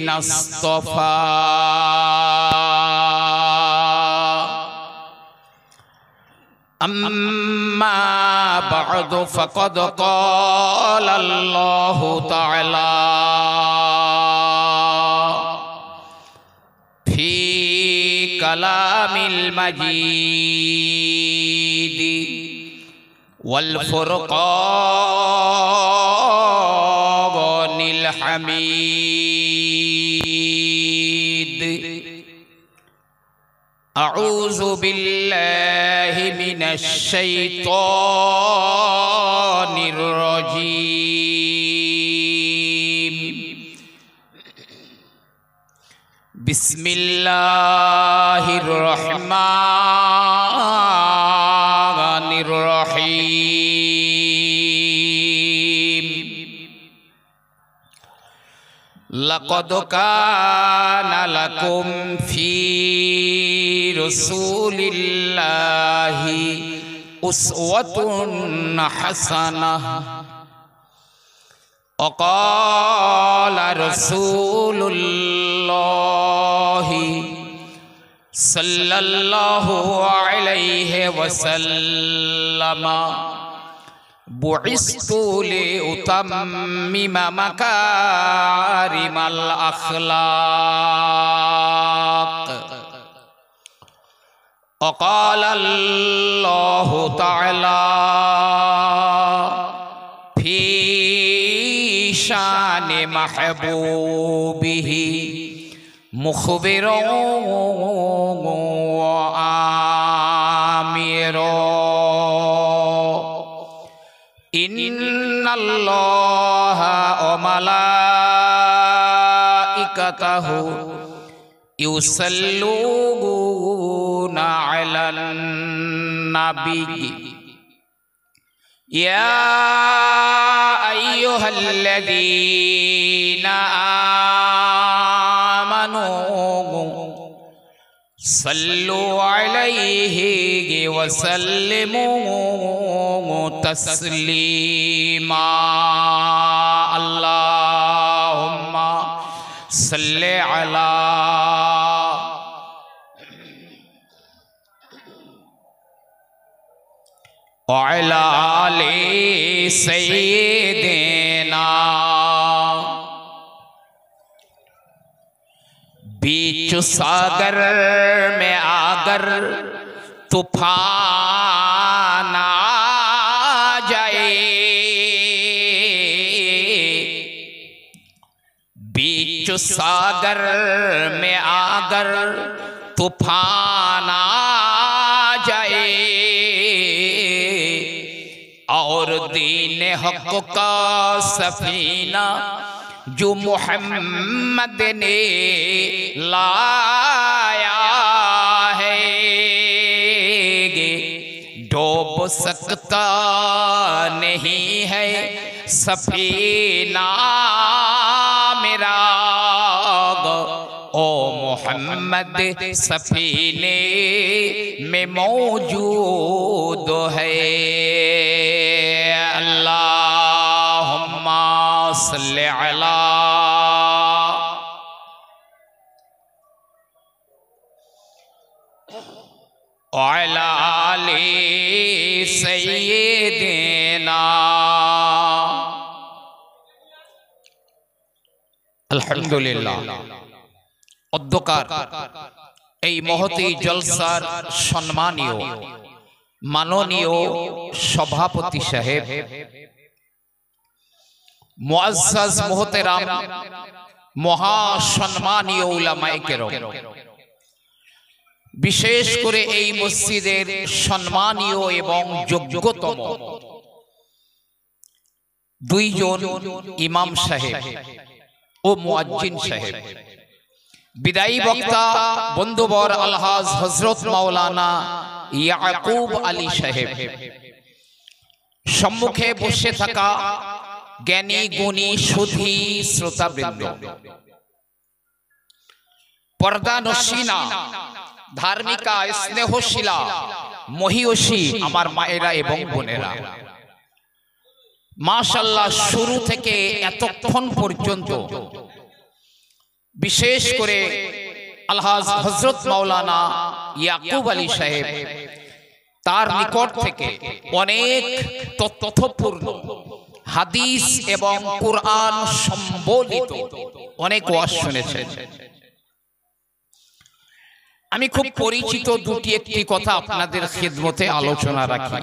नस्तफा अम्मा बअद फ़क़द क़ाल अल्लाहु तआला फ़ी कलामिल मजीद वल फ़ुरक़ानिल हमीद। अऊज़ु बिल्लाहि मिनश शैतानिर रजीम। बिस्मिल्लाहिर रहमानिर रहीम। लक़द कान लकुम फ़ी रसूलिल्लाहि उस्वतुन हसनह। वक़ाल रसूलुल्लाहि सल्लल्लाहु अलैहि वसल्लम बुइस्तु लिउतम्मिम मकारिमल अख़लाक़। वक़ाल अल्लाहु तआला फ़ी शानि महबूबिही मुख़बिरन व आमिरन। इन्नल्लाहा व मलाइकतहु युसल्लूना अलन नबी। या अय्युहल्लज़ीना आमनू सल्लु अलैहि वसल्लिमू तस्लीमा। अल्लाहुम्मा सल्लि अला व अला आलि सय्यिदिना। बीच सागर में आगर तूफान आ जाए, बीच सागर में आगर तूफान आ जाए और दीन हक़ का सफीना जो मोहम्मद ने लाया है डूब सकता नहीं है सफीना मेरा। ओ मोहम्मद सफीने में मौजूद है। अल्लाहुम्मा सल्लि अला व अला आलि सय्यिदिना। আলহামদুলিল্লাহ। অধ্যকার এই মহতী জলসার সম্মানীয় মাননীয় সভাপতি সাহেব, মুআজ্জাজ মুহতারাম মহাসম্মানীয় উলামায়ে কেরাম, বিশেষ করে এই মসজিদের সম্মানীয় এবং যোগ্যতম দুইজন ইমাম সাহেব ও মুয়াজ্জিন সাহেব, বিদায়ী বক্তা বন্ধুবর আলহাজ হযরত মাওলানা ইয়াকুব আলী সাহেব, সম্মুখে বসে থাকা জ্ঞানী গুণী সুধী শ্রোতাবৃন্দ, পর্দা নশিনা ধার্মিকা স্নেহশীলা মহিয়সী আমার মায়েরা এবং বোনেরা, মাশাআল্লাহ শুরু থেকে এতক্ষণ পর্যন্ত বিশেষ করে আলহাজ হযরত মাওলানা ইয়াকুব আলী সাহেব তার নিকট থেকে অনেক তথ্যপূর্ণ হাদিস এবং কুরআন সম্বলিত অনেক ওয়াজ শুনেছেন। আমি খুব পরিচিত দুটি একটি কথা আপনাদের খিদমতে আলোচনা রাখি।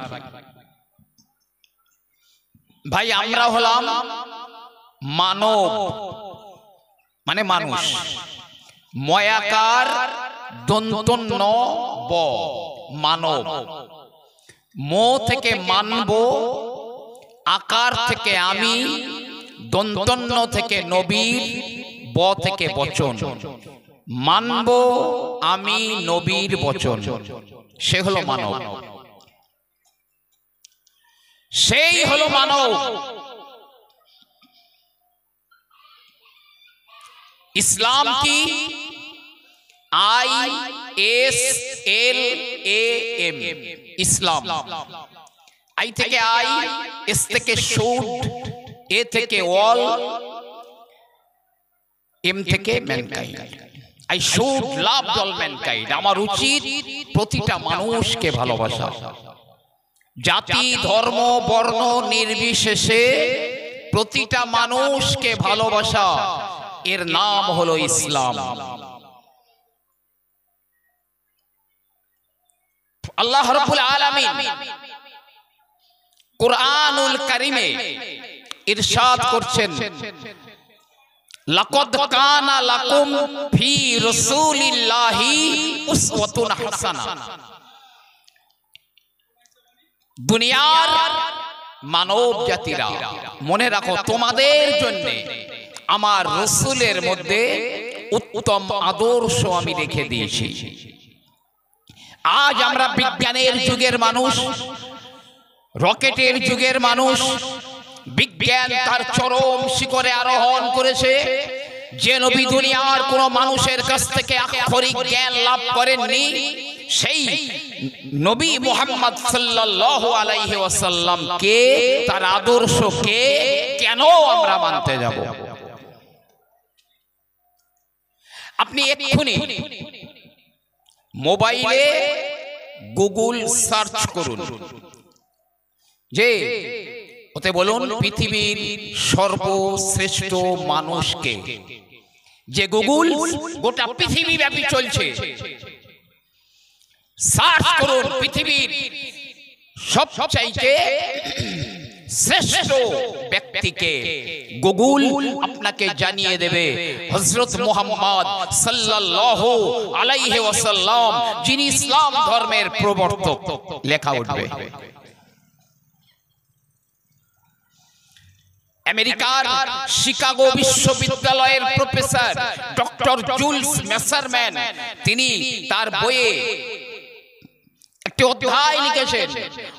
ভাই, আমরা হলাম মানব, মানে মানুষ, ময়াকার দন্ত ন ব, মানব। মো থেকে মানব, আকার থেকে আমি, দন্তন্য থেকে নবীর, ব থেকে বচন। মানব আমি নবীর বচন, সে হলো মানব, সেই হলো মানব। ইসলাম কি? ISLAM, Islam. আই থেকে আই, এস থেকে শুড, এ থেকে অল, এম থেকে mankind. I should love all mankind. আমার উচিত প্রতিটা মানুষকে ভালোবাসা, জাতি ধর্ম বর্ণ নির্বিশেষে প্রতিটা মানুষকে ভালোবাসা। এর নাম হলো ইসলাম। আল্লাহ রাব্বুল আলামিন কুরআনুল কারীমে ইরশাদ করছেন, লাকাদ কানা লাকুম ফি রাসূলিল্লাহি উসওয়াতুন হাসানা। দুনিয়ার মানব জাতিরা মনে রাখো, তোমাদের জন্য আমার রাসূলের মধ্যে উত্তম আদর্শ আমি রেখে দিয়েছি। আজ আমরা বিজ্ঞানের যুগের মানুষ, রকেটের যুগের মানুষ, বিজ্ঞান তার চরম শিখরে আরোহণ করেছে। যে নবী দুনিয়ার কোন মানুষের কাছ থেকে আক্ষরিক জ্ঞান লাভ করেননি, সেই নবী মুহাম্মদ সাল্লাল্লাহু আলাইহি ওয়াসাল্লাম কে, তার আদর্শ কে, কেন আমরা মানতে যাব? আপনি এক্ষুনি মোবাইলে গুগল সার্চ করুন, যে ওতে বলুন পৃথিবীর সর্বশ্রেষ্ঠ মানুষকে। যে গুগল গোটা পৃথিবী ব্যাপী চলছে, সার্চ করুন পৃথিবীর সবচাইতে শ্রেষ্ঠ ব্যক্তিকে। গুগল আপনাকে জানিয়ে দেবে হযরত মুহাম্মদ সাল্লাল্লাহু আলাইহি ওয়াসাল্লাম, যিনি ইসলাম ধর্মের প্রবর্তক, লেখা উঠবে। আমেরিকার শিকাগো বিশ্ববিদ্যালয়ের প্রফেসর ডক্টর জুলস মেসারম্যান, তিনি তার বইয়ে একটি অধ্যায় লিখেছেন,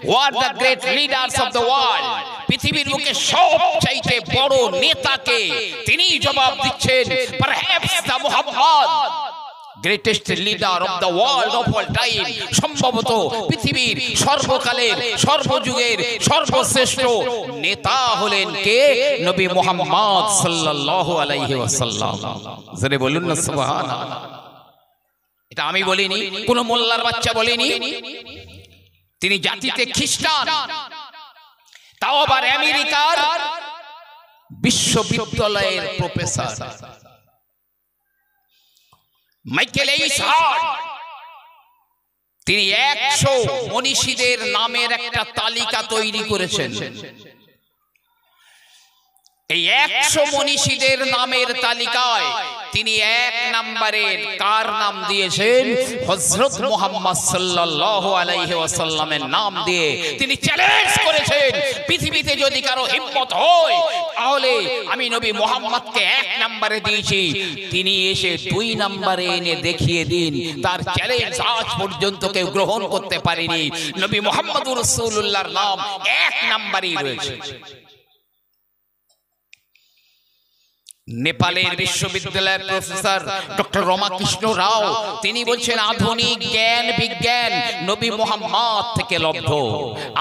what the great leaders of the world. পৃথিবীর বুকে সবচাইতে বড় নেতাকে? তিনি জবাব দিচ্ছেন, perhaps the Muhammad, greatest leader of the world of all time. সম্ভবত পৃথিবীর সর্বকালের সর্বযুগের সর্বশ্রেষ্ঠ নেতা হলেন কে? নবী মুহাম্মদ সাল্লাল্লাহু আলাইহি ওয়াসাল্লাম। জোরে বলুন না সুবহানাল্লাহ। এটা আমি বলিনি, কোন মোল্লার বাচ্চা বলেনি। তিনি জাতিতে খ্রিস্টান, তাও আবার আমেরিকার বিশ্ববিদ্যালয়ের প্রফেসর। মাইকেল এইচ হার্ট, তিনি 100 মনীষীদের নামের একটা তালিকা তৈরি করেছেন। এই 100 মনীষীদের নামের তালিকায় তিনি 1 নম্বরের কার নাম দিয়েছেন? হযরত মুহাম্মদ সাল্লাল্লাহু আলাইহি ওয়াসাল্লামের নাম দিয়ে তিনি চ্যালেঞ্জ করেছেন, পৃথিবীতে যদি কারো হিম্মত হয় তাহলে আমি নবী মুহাম্মদকে 1 নম্বরে দিয়েছি, তিনি এসে 2 নম্বরে এনে দেখিয়ে দিন। তার চ্যালেঞ্জ আজ পর্যন্ত কেউ গ্রহণ করতে পারেনি। নবী মুহাম্মদুর রাসূলুল্লাহর নাম 1 নম্বরেই রয়েছে। নেপালের বিশ্ববিদ্যালয়ের প্রফেসর ডক্টর রমাকৃষ্ণ রাও তিনি বলছেন আধুনিক জ্ঞান বিজ্ঞান নবী মুহাম্মদ থেকে লব্ধ।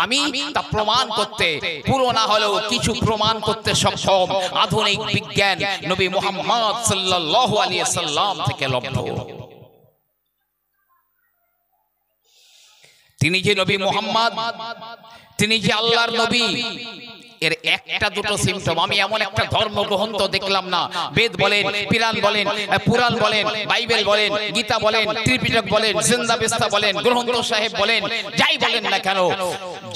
আমি তা প্রমাণ করতে, পুরো না হলেও কিছু প্রমাণ করতে সক্ষম। আধুনিক বিজ্ঞান নবী মুহাম্মদ সাল্লাল্লাহু আলাইহি সাল্লাম থেকে লব্ধ। তিনি যে নবী মুহাম্মদ, তিনি যে আল্লাহর নবী, এর একটা দুটো সিম্পটম আমি এমন একটা ধর্মগ্রন্থ দেখলাম না, বেদ বলেন, পুরাণ বলেন, বাইবেল বলেন, গীতা বলেন, ত্রিপিটক বলেন, জিন্দাবেস্তা বলেন, গ্রন্থ সাহেব বলেন, যাই বলেন না কেন,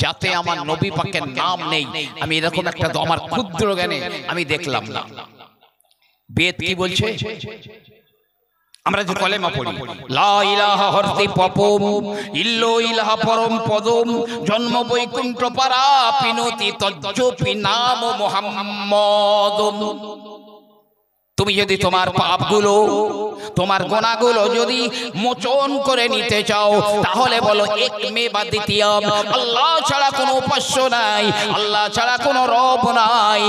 যাতে আমার নবী পাকের নাম নেই, আমি এরকম একটা আমার ক্ষুদ্র জ্ঞানে আমি দেখলাম না। বেদ কি বলছে? আমরা যে কলেমা পড়ি, লা ইলাহা হরতি পপম ইল্লো ইলাহা পরম পদম জন্ম বৈকুণ্ঠ পারা পিনতি তজ্জপি নাম মুহাম্মদ। তুমি যদি তোমার পাপগুলো, তোমার গুনাহগুলো যদি মোচন করে নিতে চাও, তাহলে বলো এক মে বা দ্বিতীয়, আল্লাহ ছাড়া কোনো উপাস্য নাই, আল্লাহ ছাড়া কোনো রব নাই।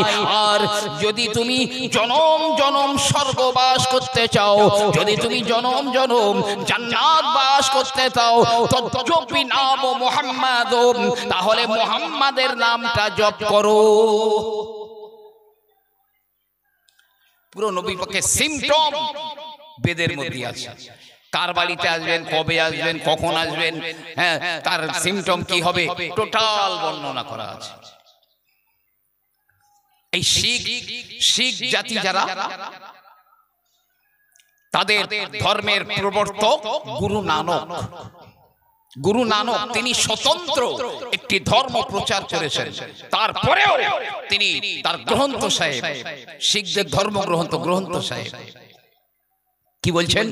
আর যদি তুমি জনম জনম স্বর্গবাস করতে চাও, যদি তুমি জনম জনম জান্নাত বাস করতে চাও, তজ্জপি নাম মুহাম্মদ, তাহলে মুহাম্মাদের নামটা জপ করো। পুরো নবী পাকের সিম্পটম বেদের মধ্যে আছে। কার বাড়িতে আসবেন, কবে আসবেন, কখন আসবেন, হ্যাঁ, তার সিম্পটম কি হবে, টোটাল বর্ণনা করা আছে। এই শিখ জাতি যারা, তাদের ধর্মের প্রবর্তক গুরু নানক তিনি স্বতন্ত্র একটি ধর্ম প্রচার করেছেন। তারপরেও তিনি তার গ্রন্থ সাহেব, শিখদের গ্রন্থ সাহেব কি বলছেন?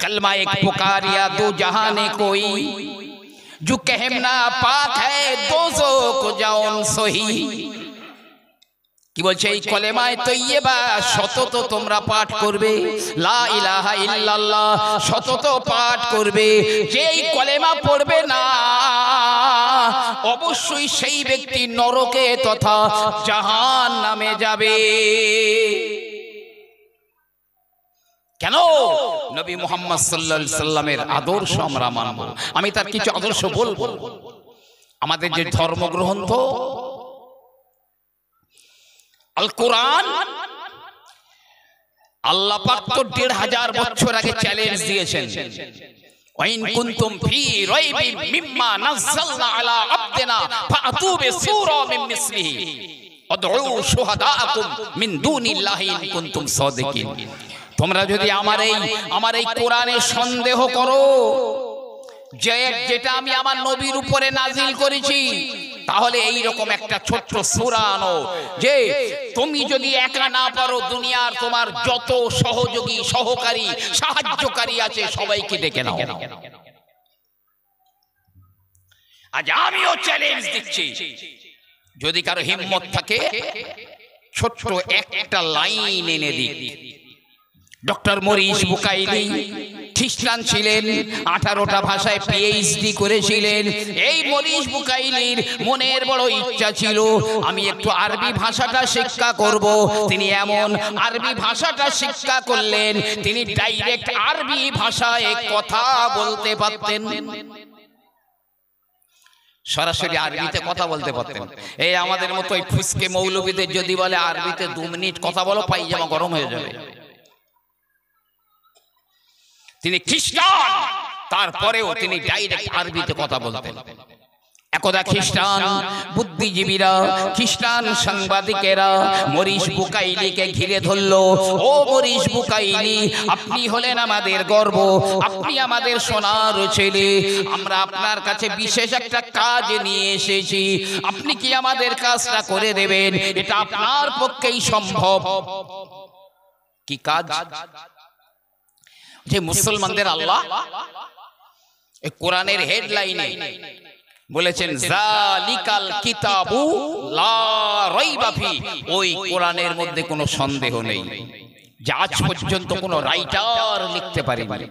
কলমা এক পুকারিয়া দো জাহানে কোই जो कहना पाक है दोजो को जाऊन सही। কি বলছে? এই কলেমায়ে তৈয়্যিবা শতত তোমরা পাঠ করবে, লা ইলাহা ইল্লাল্লাহ শতত পাঠ করবে। যেই কলেমা পড়বে না, অবশ্যই সেই ব্যক্তি নরকে তথা জাহান্নামে যাবে। কেন? নবী মুহাম্মদ সাল্লাল্লাহু আলাইহি সাল্লামের আদর্শ আমরা মানব। আমি তার কিছু আদর্শ বলবো। আমাদের যে ধর্মগ্রন্থ আল কোরআন, আল্লাহ পাক তো ১৫০০ বছর আগে চ্যালেঞ্জ দিয়েছেন, ওয়াইন কুনতুম ফি রাইবিন মিম্মা নাযালনা আলা আবদিনা ফাতু বিসূরা মিন মিসলিহি আদউ শুহাদাআকুম মিন দুনিল্লাহি ইন কুনতুম সাদিকিন। তোমরা যদি আমার এই কোরআনে সন্দেহ করো, যেটা আমি আমার নবীর উপরে নাজিল করেছি, তাহলে এই রকম একটা ছোট্ট সূরা আনো, যে তুমি যদি একা না পারো, দুনিয়ার তোমার যত সহযোগী, সহকারী, সাহায্যকারী আছে সবাইকে ডেকে নাও। আজ আমিও চ্যালেঞ্জ দিচ্ছি, যদি কারো হিম্মত থাকে ছোট্ট একটা লাইন এনে দিক। ডক্টর মরিস বুকাইলি খ্রিস্টান ছিলেন, 18টা ভাষায় পিএইচডি করেছিলেন। এই মরিস বুকাইলির মনের বড় ইচ্ছা ছিল, আমি একটু আরবি ভাষাটা শিক্ষা করব। তিনি এমন আরবি ভাষাটা শিক্ষা করলেন, তিনি ডাইরেক্ট আরবি ভাষায় কথা বলতে পারতেন, সরাসরি আরবিতে কথা বলতে পারতেন। এই আমাদের মতো এই ফুসকে মৌলবীদের যদি বলে আরবিতে 2 মিনিট কথা বলো, পায়জামা গরম হয়ে যাবে। তিনি খ্রিস্টান, তারপরেও তিনি ডাইরেক্ট আরবিতে কথা বলতেন। একদা খ্রিস্টান বুদ্ধিজীবীরা, খ্রিস্টান সাংবাদিকেরা মরিস বুকাইলিকে ঘিরে ধরলো। ও মরিস বুকাইলি, আপনি হলেন আমাদের গর্ব, আপনি আমাদের সোনার ছেলে, আমরা আপনার কাছে বিশেষ একটা কাজ নিয়ে এসেছি, আপনি কি আমাদের কাজটা করে দেবেন? এটা আপনার পক্ষেই সম্ভব। কি কাজ? যে মুসলমানদের আল্লাহ এই কোরআনের হেডলাইনে বলেছেন, জালিকাল কিতাবু লা রাইবা ফি, ওই কোরআনের মধ্যে কোনো সন্দেহ নেই, যা আজ পর্যন্ত কোনো রাইটার লিখতে পারেনি।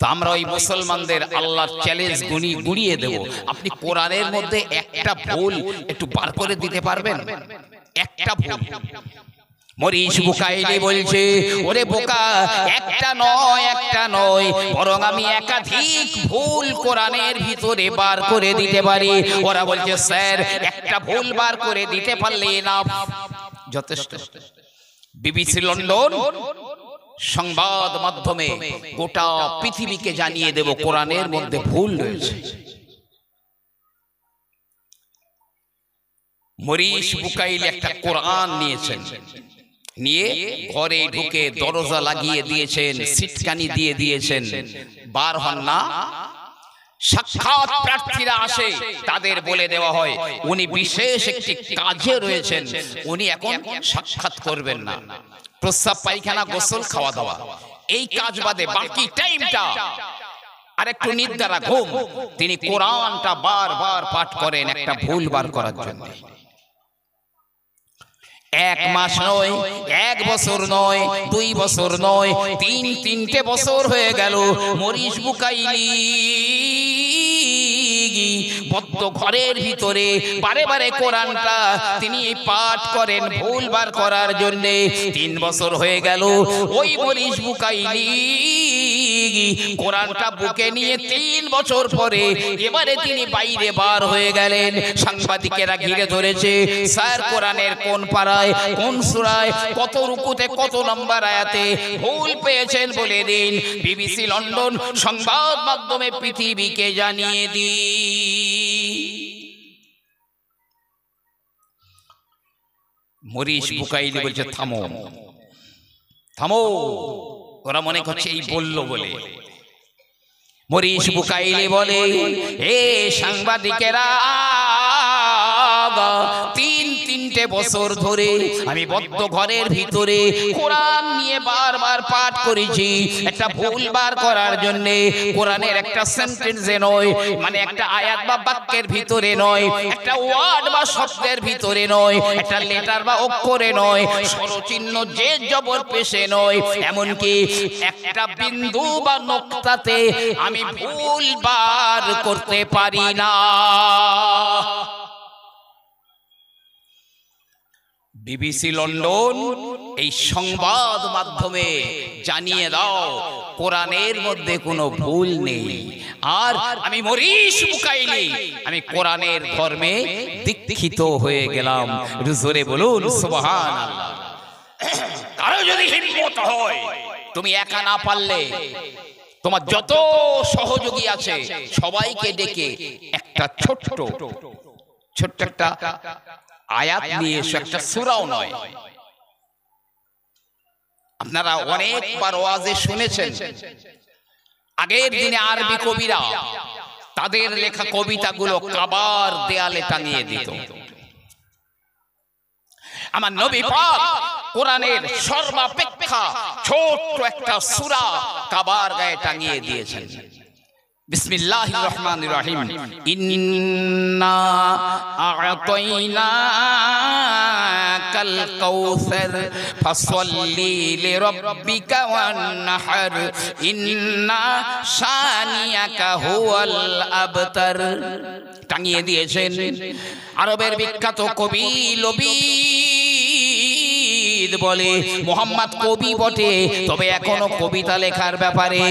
তো আমরা ওই মুসলমানদের আল্লাহর চ্যালেঞ্জ গুড়িয়ে দেব, আপনি কোরআনের মধ্যে একটা ভুল একটু বার করে দিতে পারবেন? একটা ভুল। মরিস বুকাইলি বলছে, ওরে বোকা, একটা নয় বরং আমি একাধিক ভুল কোরআনের ভিতরে বার করে দিতে পারি। ওরা বলছে স্যার একটা ভুল বার করে দিতে পারলে না যথেষ্ট। বিবিসি লন্ডন সংবাদ মাধ্যমে গোটা পৃথিবীকে জানিয়ে দেব কোরআনের মধ্যে ভুল রয়েছে। মরিস বুকাইল একটা কোরআন নিয়েছেন, নিয়ে ঘরে ঢুকে দরজা লাগিয়ে দিয়েছেন, সিটকানি দিয়ে দিয়েছেন, বার হন না। সাক্ষাৎ প্রার্থীরা আসে, তাদের বলে দেওয়া হয় উনি বিশেষ একটি কাজে রয়েছেন, উনি এখন সাক্ষাৎ করবেন না। প্রস্রাব পায়খানা গোসল খাওয়া দাওয়া এই কাজ বাদে বাকি টাইমটা আর একটু নিদ্রা ঘুম, তিনি কোরআনটা বারবার পাঠ করেন একটা ভুল বার করার জন্য। 1 মাস নয়, 1 বছর নয়, 2 বছর নয়, 3 বছর হয়ে গেল। মরিস বুকাইলি বদ্ধ ঘরের ভিতরে বারে বারে কোরআনটা তিনি পাঠ করেন ভুল বার করার জন্য। 3 বছর হয়ে গেল। ওই মরিস বুকাইলি কোরআনটা বুকে নিয়ে 3 বছর পরে এবারে তিনি বাইরে বার হয়ে গেলেন। সাংবাদিকেরা ঘিরে ধরেছে, স্যার কোরআনের কোন পারায়, কোন সূরায়, কত রুকুতে, কত নম্বর আয়াতে ভুল পেয়েছেন বলে দিন। বিবিসি লন্ডন সংবাদ মাধ্যমে পৃথিবীকে জানিয়ে দিন। মরিস বুকাইলি বলছে থামো থামো, ওরা মনে করছে এই বলল বলে। মরিস বুকাইলি বলে, এ সাংবাদিকেরা, 3 বছর ধরে আমি বদ্ধ ঘরের ভিতরে কোরআন নিয়ে বারবার পাঠ করেছি একটা ভুল বার করার জন্য। কোরআনের একটা সেন্টেন্সে নয়, মানে একটা আয়াত বা বাক্যের ভিতরে নয়, একটা ওয়ার্ড বা শব্দের ভিতরে নয়, একটা লেটার বা অক্ষরে নয়, স্বরচিহ্ন যে জবর পেশে নয়, এমনকি একটা বিন্দু বা নোক্তাতে আমি ভুল বার করতে পারি না। বিবিসি লন্ডন এই সংবাদ মাধ্যমে জানিয়ে দাও কোরআনের মধ্যে কোনো ভুল নেই। আর আমি মরিস বুকাইলি আমি কোরআনের ধর্মে দীক্ষিত হয়ে গেলাম। জোরে বলুন সুবহানাল্লাহ। কারো যদি হিম্মত হয়, তুমি একা না পারলে তোমার যত সহযোগী আছে সবাইকে ডেকে একটা ছোট্ট একটা আয়াত নিয়ে এসো, একটা সূরাও নয়। আপনারা অনেকবার ওয়াজে শুনেছেন, আগের দিনে আরবি কবিরা তাদের লেখা কবিতাগুলো কাবার দেয়ালে টাঙিয়ে দিত। আমার নবী পাক কোরআনের সর্বাপেক্ষা ছোট্ট একটা সূরা কাবার গায়ে টাঙিয়ে দিয়েছেন। বিসমিল্লাহির রহমানির রহিম। ইন্না আ'তাইনাকাল কাউসার ফাসাল্লি লিরাব্বিকা ওয়ানহার ইন্না শানিয়াকা হুয়াল আবতার টাঙিয়ে দিয়েছেন। আরবের বিখ্যাত কবি লবিদ বলে, মোহাম্মদ কবি বটে, তবে এখনো কবিতা লেখার ব্যাপারে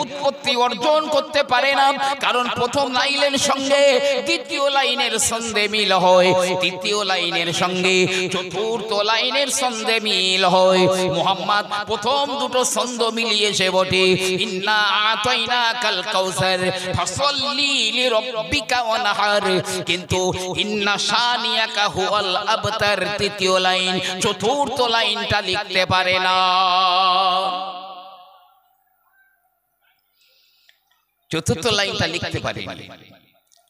উৎপত্তি অর্জন করতে পারে না। কারণ প্রথম লাইনের সঙ্গে দ্বিতীয় লাইনের ছন্দে মিল হয়, তৃতীয় লাইনের সঙ্গে চতুর্থ লাইনের ছন্দে মিল হয়। মোহাম্মদ প্রথম দুটো ছন্দ মিলিয়েছে বটে, ইন্না আ'তাইনাকাল কাউসার ফাসাল্লি লিরাব্বিকা ওয়ানহার, কিন্তু ইন্না শানিয়াকা হুয়াল আবতার তৃতীয় লাইন চতুর্থ লাইনটা লিখতে পারে না। চতুর্থ লাইনটা লিখতে পারে না।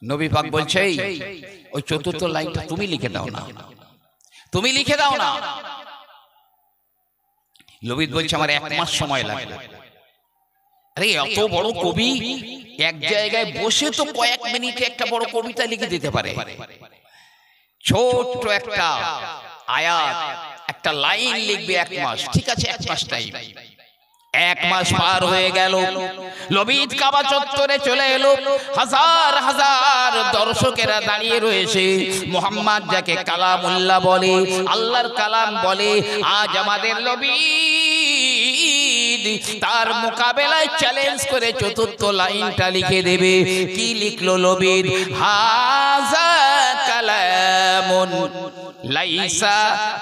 নবী পাক বলছে ওই চতুর্থ লাইনটা তুমি লিখে দাও না, তুমি লিখে দাও না। লবিদ বলছে আমার 1 মাস সময় লাগবে। আরে এত বড় কবি এক জায়গায় বসে তো কয়েক মিনিটে একটা বড় কবিতা লিখে দিতে পারে। ছোট্ট একটা আয়াত, একটা লাইন লিখবে 1 মাস, ঠিক আছে 1 মাস টাইম। এক মাস পার হয়ে গেল, লবিদ কাবা চত্বরে চলে এলো, হাজার হাজার দর্শকেরা দাঁড়িয়ে রয়েছে। মুহাম্মদ যাকে কালামুল্লাহ বলে, আল্লাহর কালাম বলে, আজ আমাদের লবিদ তার মোকাবেলায় চ্যালেঞ্জ করে চতুর্থ লাইনটা লিখে দেবে। কি লিখলো লবিদ? হাযা কালামুন লাইসা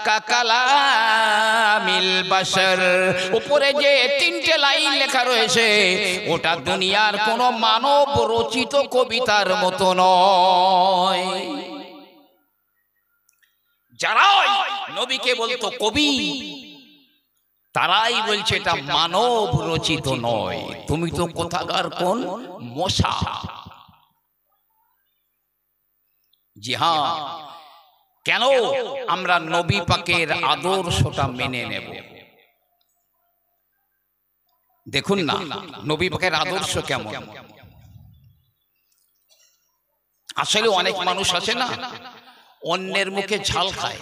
কাকালামিল বাশার। উপরে যে তিনটে লাইন লেখা রয়েছে ওটা দুনিয়ার কোন মানব রচিত কবিতার মতো নয়। যারাই নবীকে বলতো কবি, তারাই বলছে এটা মানব রচিত নয়। তুমি তো কোথাকার কোন মশা। জি হ্যাঁ, কেন আমরা নবী পাকের আদর্শটা মেনে নেব? দেখুন না নবী পাকের আদর্শ কেমন। আসলে অনেক মানুষ আছে না, অন্যের মুখে ঝাল খায়,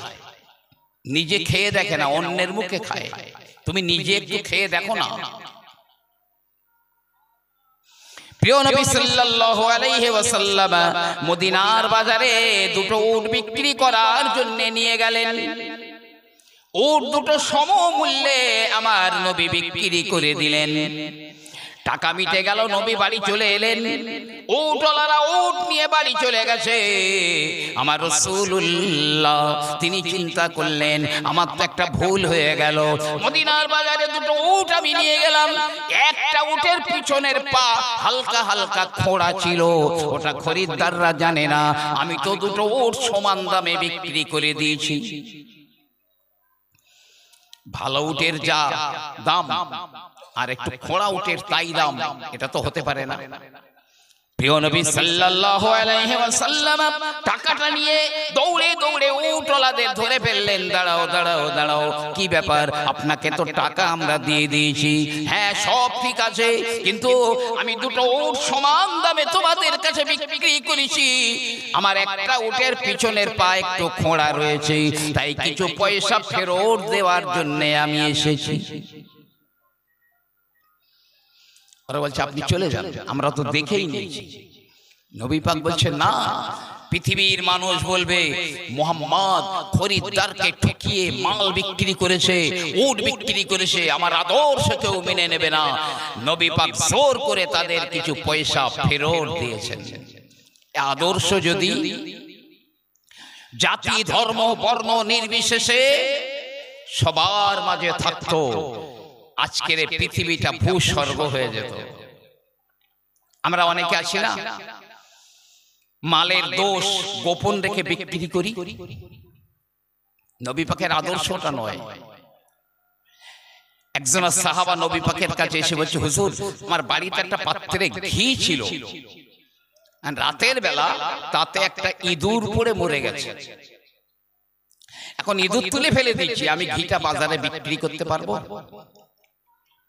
নিজে খেয়ে দেখে না, অন্যের মুখে খায়। তুমি নিজে একটু খেয়ে দেখো না। প্রিয় নবী সাল্লাল্লাহু আলাইহি ওয়াসাল্লাম মদিনার বাজারে দুটো উট বিক্রি করার জন্য নিয়ে গেলেন। উট দুটো সমমূল্যে আমার নবী বিক্রি করে দিলেন। টাকা মিটে গেল, নবী বাড়ি চলে এলেন। উটওয়ালারা উট নিয়ে বাড়ি চলে গেছে। আমার রাসূলুল্লাহ তিনি চিন্তা করলেন, আমার তো একটা ভুল হয়ে গেল। মদিনার বাজারে দুটো উট আমি নিয়ে গেলাম, একটা উটের পিছনের পা হালকা হালকা খোঁড়া ছিল, ওটা খরিদ্দাররা জানে না। আমি তো দুটো উট সমান দামে বিক্রি করে দিয়েছি। ভালো উটের যা দাম আর একটু খোঁড়া উটের তাই দাম, এটা তো হতে পারে না। প্রিয় নবী সাল্লাল্লাহু আলাইহি ওয়াসাল্লাম টাকাটা নিয়ে দৌড়ে দৌড়ে উটওয়ালাদের ধরে ফেললেন। দাঁড়াও দাঁড়াও দাঁড়াও, কি ব্যাপার? আপনাকে তো টাকা আমরা দিয়ে দিয়েছি, হ্যাঁ সব ঠিক আছে, কিন্তু আমি দুটো উট সমান দামে তোমাদের কাছে বিক্রি করেছি। আমার একটা উটের পিছনের পা একটু খোঁড়া রয়েছে, তাই কিছু পয়সা ফেরত দেওয়ার জন্য আমি এসেছি। ওরা বলছে আপনি চলে যান, আমরা তো দেখেই নিয়েছি। নবী পাক বলছে না, পৃথিবীর মানুষ বলবে মুহাম্মদ খরিদ্দারকে ঠকিয়ে মাল বিক্রি করেছে, উট বিক্রি করেছে, আমার আদর্শ কেউ মেনে নেবে না। নবী পাক জোর করে তাদের কিছু পয়সা ফেরত দিয়েছেন। আদর্শ যদি জাতি ধর্ম বর্ণ নির্বিশেষে সবার মাঝে থাকতো, আজকের পৃথিবীটা ভূস্বর্গ হয়ে যেত। আমরা অনেকে আছি না, মালের দোষ গোপন রেখে বিক্রি করি। নবী পাকের আদর্শটা নয়। একজন সাহাবা নবী পাকের কাছে এসে বলছে, হুজুর আমার বাড়িতে একটা পাত্রে ঘি ছিল, রাতের বেলা তাতে একটা ইঁদুর পড়ে মরে গেছে, এখন ইঁদুর তুলে ফেলে দিচ্ছি, আমি ঘিটা বাজারে বিক্রি করতে পারবো?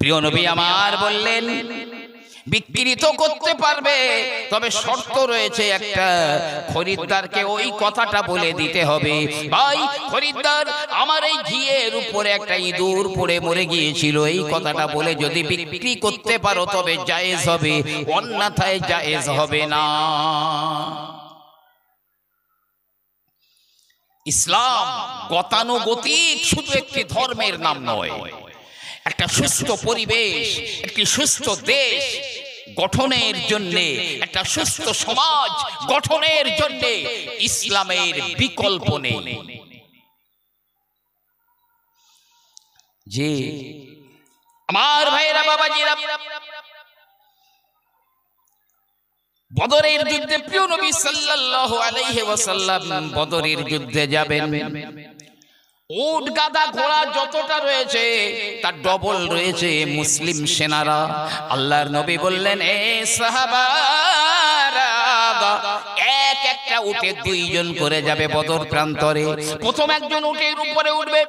প্রিয় নবী আমার বললেন, বিক্রি তো করতে পারবে, তবে শর্ত রয়েছে একটা, খরিদ্দারকে ওই কথাটা বলে দিতে হবে, ভাই খরিদ্দার আমার এই ঘিয়ের উপরে একটা ইঁদুর পড়ে মরে গিয়েছিল, এই কথাটা বলে যদি বিক্রি করতে পারো তবে জায়েজ হবে, অন্যথায় জায়েজ হবে না। ইসলাম গতানুগতিক শুধু একটি ধর্মের নাম নয়, একটা সুস্থ পরিবেশ, একটি সুস্থ দেশ গঠনের জন্য, একটা সুস্থ সমাজ গঠনের জন্য ইসলামের বিকল্প নেই। যে আমার ভাইরা বাবাজিরা, বদরের যুদ্ধে প্রিয় নবী সাল্লাল্লাহু আলাইহি ওয়াসাল্লাম বদরের যুদ্ধে যাবেন। উট গাধা ঘোড়া যতটা রয়েছে তার ডবল রয়েছে মুসলিম সেনারা। আল্লাহর নবী বললেন, এ সাহাবারা, এক একটা উটে দুইজন করে যাবে বদর প্রান্তরে। প্রথম একজন উটের উপরে উঠবে,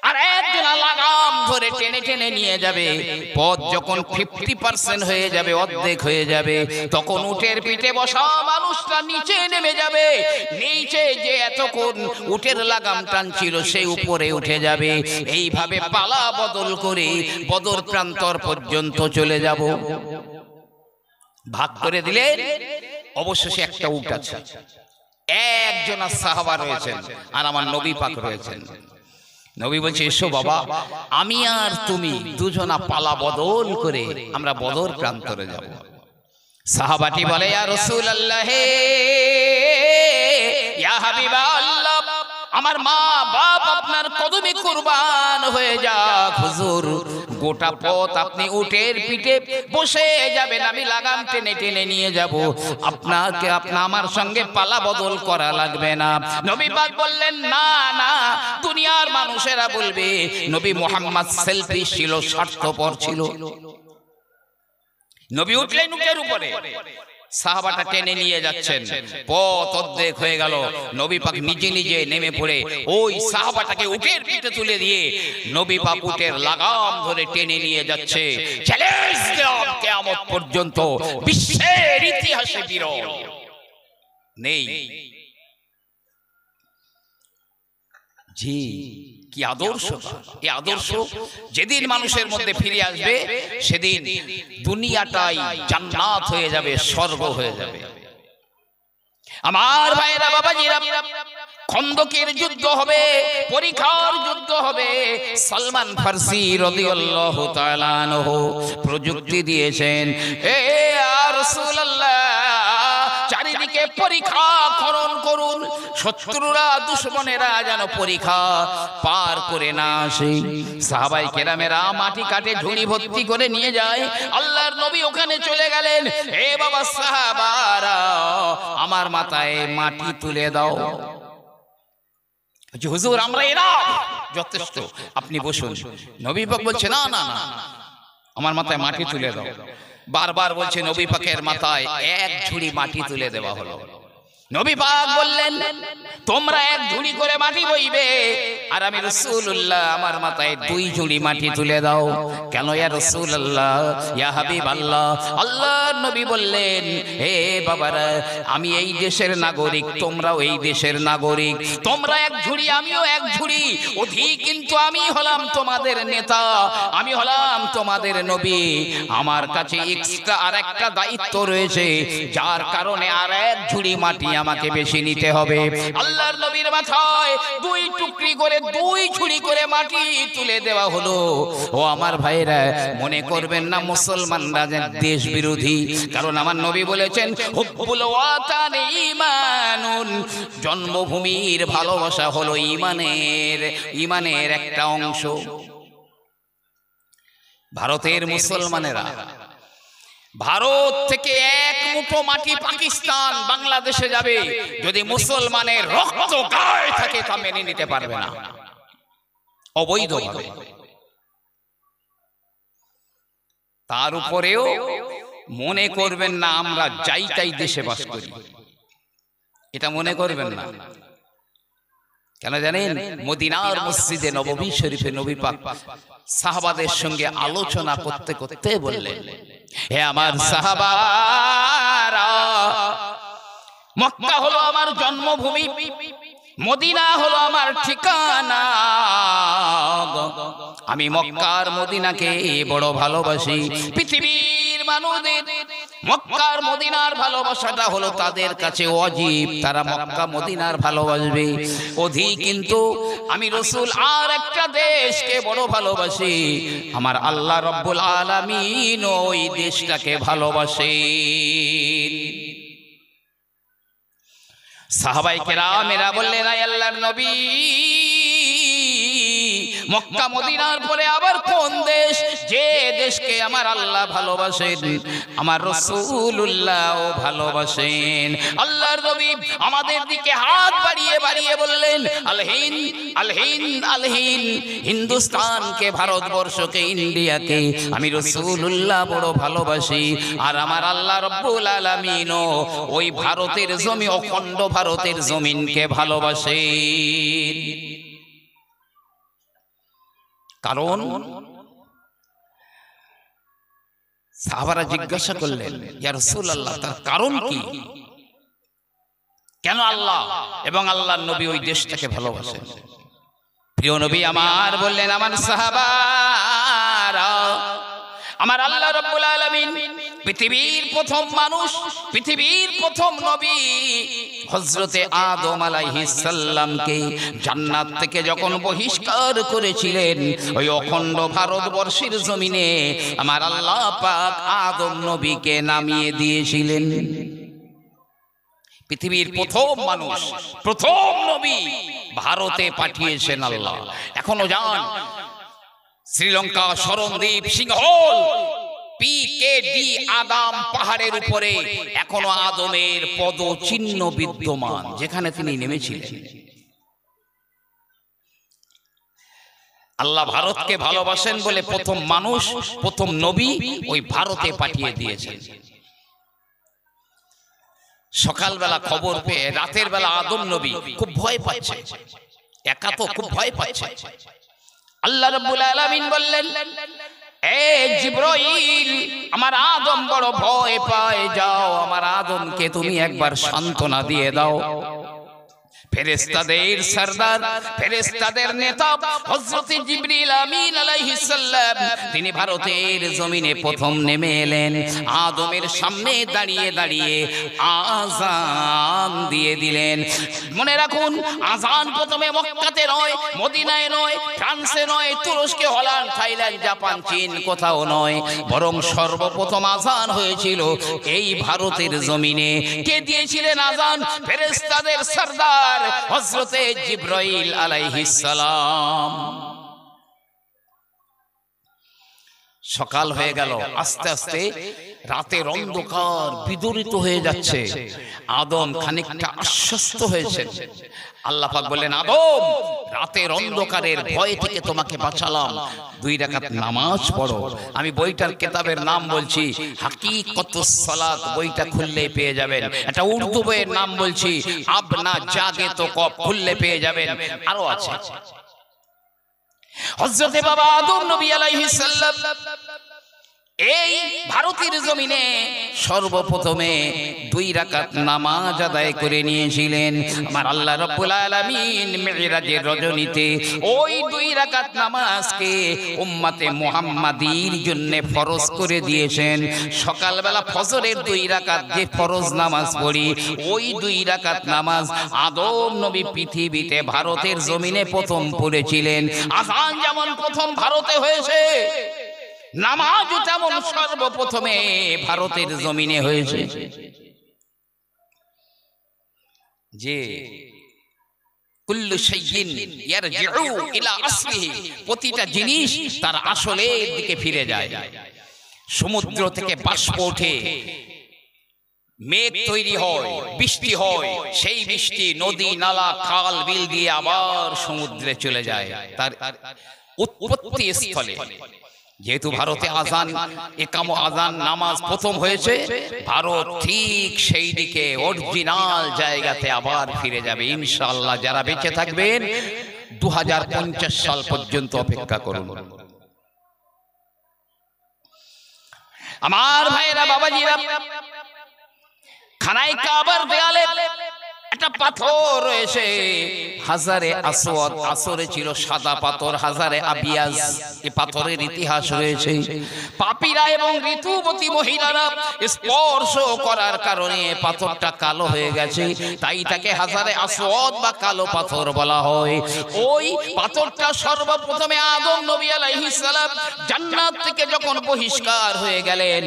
আর একজন লাগাম ধরে টেনে টেনে নিয়ে যাবে। পথ যখন 50% হয়ে যাবে, অর্ধেক হয়ে যাবে, তখন উটের পিঠে বসা মানুষটা নিচে নেমে যাবে। নিচে যে এতক্ষণ উটের লাগাম টানছিল সে উপরে উঠে যাবে। এইভাবে পালা বদল করে বদর প্রান্তর পর্যন্ত চলে যাব। ভাগ করে দিলেন। অবশেষে একটা উট আছে, একজন সাহাবা রয়েছেন আর আমার নবী পাক রয়েছেন। নবী বলছে, এসো বাবা, আমি আর তুমি দুজনা পালা বদল করে আমরা বদর প্রান্তরে যাব। সাহাবাটি বলে, ইয়া রাসূলুল্লাহ, ইয়া হাবিবাল্লাহ, আমার মা বাপ আপনার কদমে কুরবান হয়ে যাক। হুজুর, গোটা পথ আপনি উটের পিঠে বসে যাবেন, আমি লাগাম টেনে টেনে নিয়ে যাব, আপনাকে আমার সঙ্গে পালা বদল করা লাগবে না। নবী পাক বললেন, না না, দুনিয়ার মানুষেরা বলবে নবী মুহাম্মদ সেলফি ছিল, স্বার্থপর ছিল। নবী উঠলেন উটের উপরে, সাহাবাটা টেনে নিয়ে যাচ্ছেন, পথ অর্ধেক হয়ে গেল। নবী পাক নিজে নিজে নেমে পড়ে ওই সাহাবাটাকে উটের পিঠে তুলে দিয়ে নবী পাক উটের লাগাম ধরে টেনে নিয়ে যাচ্ছে। চ্যালেঞ্জ দিলাম, কিয়ামত পর্যন্ত বিশ্বের ইতিহাসে বিরল নেই। জি, কি আদর্শ! এই আদর্শ যেদিন মানুষের মধ্যে ফিরে আসবে সেদিন দুনিয়াটাই জান্নাত হয়ে যাবে, স্বর্গ হয়ে যাবে। আমার ভাইরা, বাবাজিরা, খন্দকের যুদ্ধ হবে, পরীক্ষার যুদ্ধ হবে। সালমান ফারসি রাদিয়াল্লাহু তাআলা আনহু প্রযুক্তি দিয়েছেন, এ রাসূলুল্লাহ, চারিদিকে পরীক্ষা খনন করুন, শত্রুরা দুশমনেরা যেন পরীক্ষা পার করে না আসে। সাহাবায়ে কেরামেরা মাটি কাটে ঝুড়ি ভর্তি করে নিয়ে যায়। আল্লাহর নবী ওখানে চলে গেলেন। হে বাবা সাহাবারা, আমার মাথায় মাটি তুলে দাও। হুজুর, আমরা এরা যথেষ্ট, আপনি বসুন। নবী পাক বলছে, না না না, আমার মাথায় মাটি তুলে দাও। বারবার বলছে, নবী পাকের মাথায় এক ঝুড়ি মাটি তুলে দেওয়া হলো। নবী পাক বললেন, তোমরা এক ঝুড়ি করে মাটি বইবে, আর আমি রাসূলুল্লাহ আমার মাথায় 2 ঝুড়ি মাটি তুলে দাও। কেন ইয়া রাসূলুল্লাহ, ইয়া হাবিবাল্লাহ? আল্লাহর নবী বললেন, হে বাবারা, আমি এই দেশের নাগরিক, তোমরাও এই দেশের নাগরিক। তোমরা এক ঝুড়ি, আমিও এক ঝুড়ি, অধিক কিন্তু আমি হলাম তোমাদের নেতা, আমি হলাম তোমাদের নবী। আমার কাছে এক্সট্রা আর একটা দায়িত্ব রয়েছে, যার কারণে আর এক ঝুড়ি মাটি আমাকে বেশি নিতে হবে। আল্লাহর নবীর মাথায় 2 টুকরি করে 2 ঝুড়ি করে মাটি তুলে দেওয়া হলো। ও আমার ভাইরা, মনে করবেন না মুসলমানরা দেশ বিরোধী, কারণ আমার নবী বলেছেন, হুব্বুল ওয়াতান ঈমানুন, জন্মভূমির ভালোবাসা হলো ঈমানের একটা অংশ। ভারতের মুসলমানেরা ভারত থেকে এক মুঠো মাটি পাকিস্তান বাংলাদেশে যাবে, যদি মুসলমানের রক্ত গায়ে থাকে তা মেনে নিতে পারবে না, অবৈধভাবে। তার উপরেও মনে করবেন না আমরা যাই তাই দেশে বাস করি, এটা মনে করবেন না। কেন জানেন? মদিনার মসজিদে নববী শরীফে নবী পাক সাহাবাদের সঙ্গে আলোচনা করতে করতে বললেন, হে আমার সাহাবারা, মক্কা হলো আমার জন্মভূমি, মদিনা হলো আমার ঠিকানা। আমি মক্কার মদিনাকে বড় ভালোবাসি। পৃথিবীর মানুষদের মক্কার মদিনার ভালোবাসাটা হলো তাদের কাছে ওয়াজিব, তারা মক্কা মদিনার ভালোবাসবে অধিক। কিন্তু আমি রাসূল আর একটা দেশকে বড় ভালোবাসি, আমার আল্লাহ রব্বুল আলামিন ওই দেশটাকে ভালোবাসেন। সাহাবায়ে কেরামেরা বললেন, আয় আল্লাহর নবী, মক্কা মদিনার পরে আবার কোন দেশ, যে দেশকে আমার আল্লাহ ভালোবাসেন, আমার রাসূলুল্লাহ ভালোবাসেন? আল্লাহর নবী আমাদের দিকে হাত বাড়িয়ে বাড়িয়ে বললেন, আল হিন্দ, আল হিন্দ, আল হিন্দ, হিন্দুস্তানকে, ভারতবর্ষকে, ইন্ডিয়াকে আমি রাসূলুল্লাহ বড় ভালোবাসি। আর আমার আল্লাহ রব্বুল আলামিন ওই ভারতের জমি, অখণ্ড ভারতের জমিনকে ভালোবাসেন। কারণ সাহাবারা জিজ্ঞাসা করলেন, ইয়া রাসূলুল্লাহ, তার কারণ কি? কেন আল্লাহ এবং আল্লাহর নবী ওই দেশটাকে ভালোবাসেন? প্রিয় নবী আমার বললেন, আমার সাহাবারা, আমার আল্লাহ রাব্বুল আলামিন পৃথিবীর প্রথম মানুষ, পৃথিবীর প্রথম নবী হযরতে আদম আলাইহিস সালামকে জান্নাত থেকে যখন বহিষ্কার করেছিলেন, ওই অখণ্ড ভারতবর্ষের জমিনে আমার আল্লাহ পাক আদম নবীকে নামিয়ে দিয়েছিলেন। পৃথিবীর প্রথম মানুষ, প্রথম নবী ভারতে পাঠিয়েছেন আল্লাহ। এখনো যান শ্রীলঙ্কা শরণদ্বীপ সিংহল পিকেডি আদাম পাহাড়ের উপরে এখনো আদমের পদচিহ্ন বিদ্যমান, যেখানে তিনি নেমেছিলেন। আল্লাহ ভারতকে ভালোবাসেন বলে প্রথম মানুষ, প্রথম নবী ওই ভারতে পাঠিয়ে দিয়েছেন। সকালবেলা খবর পেয়ে রাতের বেলা আদম নবী খুব ভয় পাচ্ছে, একা তো খুব ভয় পাচ্ছে। আল্লাহ রাব্বুল আলামিন বললেন, এ জিবরাইল, আমার আদম বড় ভয় পায়, যাও আমার আদমকে তুমি একবার সান্ত্বনা দিয়ে দাও। ফেরেশতাদের সরদার, ফেরেশতাদের নেতা হযরত জিবরিল আমিন আলাইহিস সালাম তিনি ভারতের জমিনে প্রথম নেমে এলেন। আদমের সামনে দাঁড়িয়ে দাঁড়িয়ে আযান দিয়ে দিলেন। মনে রাখুন, আযান প্রথমে মক্কাতে নয়, মদিনায় নয়, ফ্রান্সে নয়, তুরস্কে, হল্যান্ড, থাইল্যান্ড, জাপান, চীন কোথাও নয়, বরং সর্বপ্রথম আযান হয়েছিল এই ভারতের জমিনে। কে দিয়েছিলেন আযান? ফেরেশতাদের সরদার হযরতে জিবরাইল আলাইহিস সালাম। সকাল হয়ে গেল, আস্তে আস্তে রাতের অন্ধকার বিদূরিত হয়ে যাচ্ছে। আদম খানিকটা আশ্বস্ত হয়েছে। আল্লাহ পাক বললেন, আদম, রাতের অন্ধকারের ভয় থেকে তোমাকে বাঁচালাম, 2 রাকাত নামাজ পড়ো। আমি বইটার কিতাবের নাম বলছি হাকিকতুস সালাত, বইটা খুললেই পেয়ে যাবেন। এটা উর্দু বইয়ের নাম বলছি আব না জাগে তো কব, খুললে পেয়ে যাবেন। আরো আছে। হযরতে বাবা আদম নবী আলাইহিস সালাম এই ভারতের জমিনে সর্বপ্রথমে 2 রাকাত নামাজ আদায় করে নিয়েছিলেন। আমার আল্লাহ রাব্বুল আলামিন মিরাজের রজনীতে ওই 2 রাকাত নামাজকে উম্মতে মুহাম্মাদির জন্য ফরজ করে দিয়েছেন। সকালবেলা ফজরের 2 রাকাত যে ফরজ নামাজ পড়ি, ওই 2 রাকাত নামাজ আদম নবী পৃথিবীতে ভারতের জমিনে প্রথম পড়েছিলেন। আযান যেমন প্রথম ভারতে হয়েছে, নামাজও তেমন সর্বপ্রথমে ভারতের জমিনে হয়েছে। যে কুল্লু শাইইন ইয়ারজিউ ইলা আসলিহি, প্রতিটা জিনিস তার আসলের দিকে ফিরে যায়। সমুদ্র থেকে বাষ্প ওঠে, মেঘ তৈরি হয়, বৃষ্টি হয়, সেই বৃষ্টি নদী, নালা, খাল, বিল দিয়ে আবার সমুদ্রে চলে যায় তার উৎপত্তি স্থলে। যেহেতু ভারতে আযান, একাম আযান নামাজ প্রথম হয়েছে, ভারত ঠিক সেই দিকে অরিজিনাল জায়গাতে আবার ফিরে যাবে ইনশাআল্লাহ। যারা বেঁচে থাকবেন 2050 সাল পর্যন্ত অপেক্ষা করুন। আমার ভাইরা, বাবাজিরা, খানায় কাবার দেয়ালে একটা পাথর রয়েছে, হাজারে আসওয়াদ। আসরে ছিল সাদা পাথর, হাজারে আবিয়াজ। এই পাথরের ইতিহাস রয়েছে। পাপীরা এবং ঋতুবতী মহিলারা স্পর্শ করার কারণে পাথরটা কালো হয়ে গেছে, তাই তাকে হাজারে আসওয়াদ বা কালো পাথর বলা হয়। ওই পাথরটা সর্বপ্রথমে আদম নবী আলাইহিস সালাম জান্নাত থেকে যখন বহিষ্কার হয়ে গেলেন,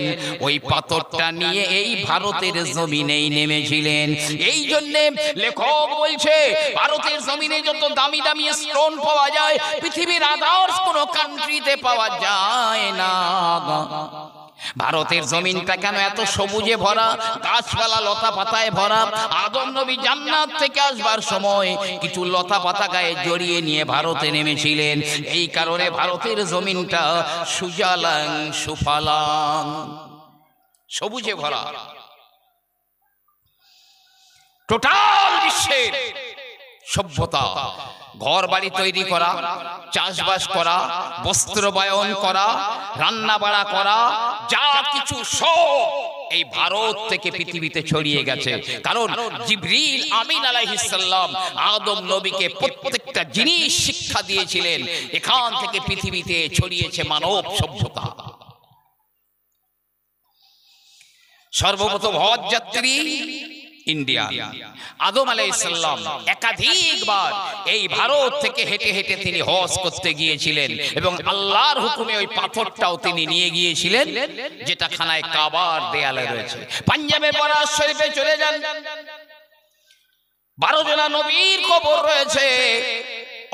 ওই পাথরটা নিয়ে এই ভারতের জমিনেই নেমেছিলেন। এই জন্য লেখক বলছে, ভারতের জমিনে যত দামি দামি স্টোন পাওয়া যায়, পৃথিবীর আদার্স কোন কান্ট্রিতে পাওয়া যায় না। ভারতের জমিনটা কেন এত সবুজে ভরা, গাছপালা লতা পাতায় ভরা? আদম নবী জান্নাত থেকে আসবার সময় কিছু লতা পাতা গায়ে জড়িয়ে নিয়ে ভারতে নেমেছিলেন। এই কারণে ভারতের জমিনটা সুজালাং সুফালাং, সবুজে ভরা। টোটাল বিশ্বের সভ্যতা ঘর বাড়ি তৈরি করা, চাষবাস করা, বস্ত্র বয়ন করা, রান্না বাড়া করা, যা কিছু সব এই ভারত থেকে পৃথিবীতে ছড়িয়ে গেছে। কারণ জিবরিল আমিন আলাইহিস সালাম আদম নবীকে প্রত্যেকটা জিনিস শিক্ষা দিয়েছিলেন। এখান থেকে পৃথিবীতে ছড়িয়েছে মানব সভ্যতা। সর্বপ্রথম হজ যাত্রী ইন্ডিয়া। আদম আলাইহিস সালাম একাধিকবার এই ভারত থেকে হেঁটে হেঁটে তিনি হজ করতে গিয়েছিলেন এবং আল্লাহর হুকুমে ওই পাথরটাও তিনি নিয়ে গিয়েছিলেন, যেটা খানায় কাবার দেয়ালে রয়েছে। পাঞ্জাবে বরাস শরীফে চলে যান, 12 জনা নবীর কবর রয়েছে।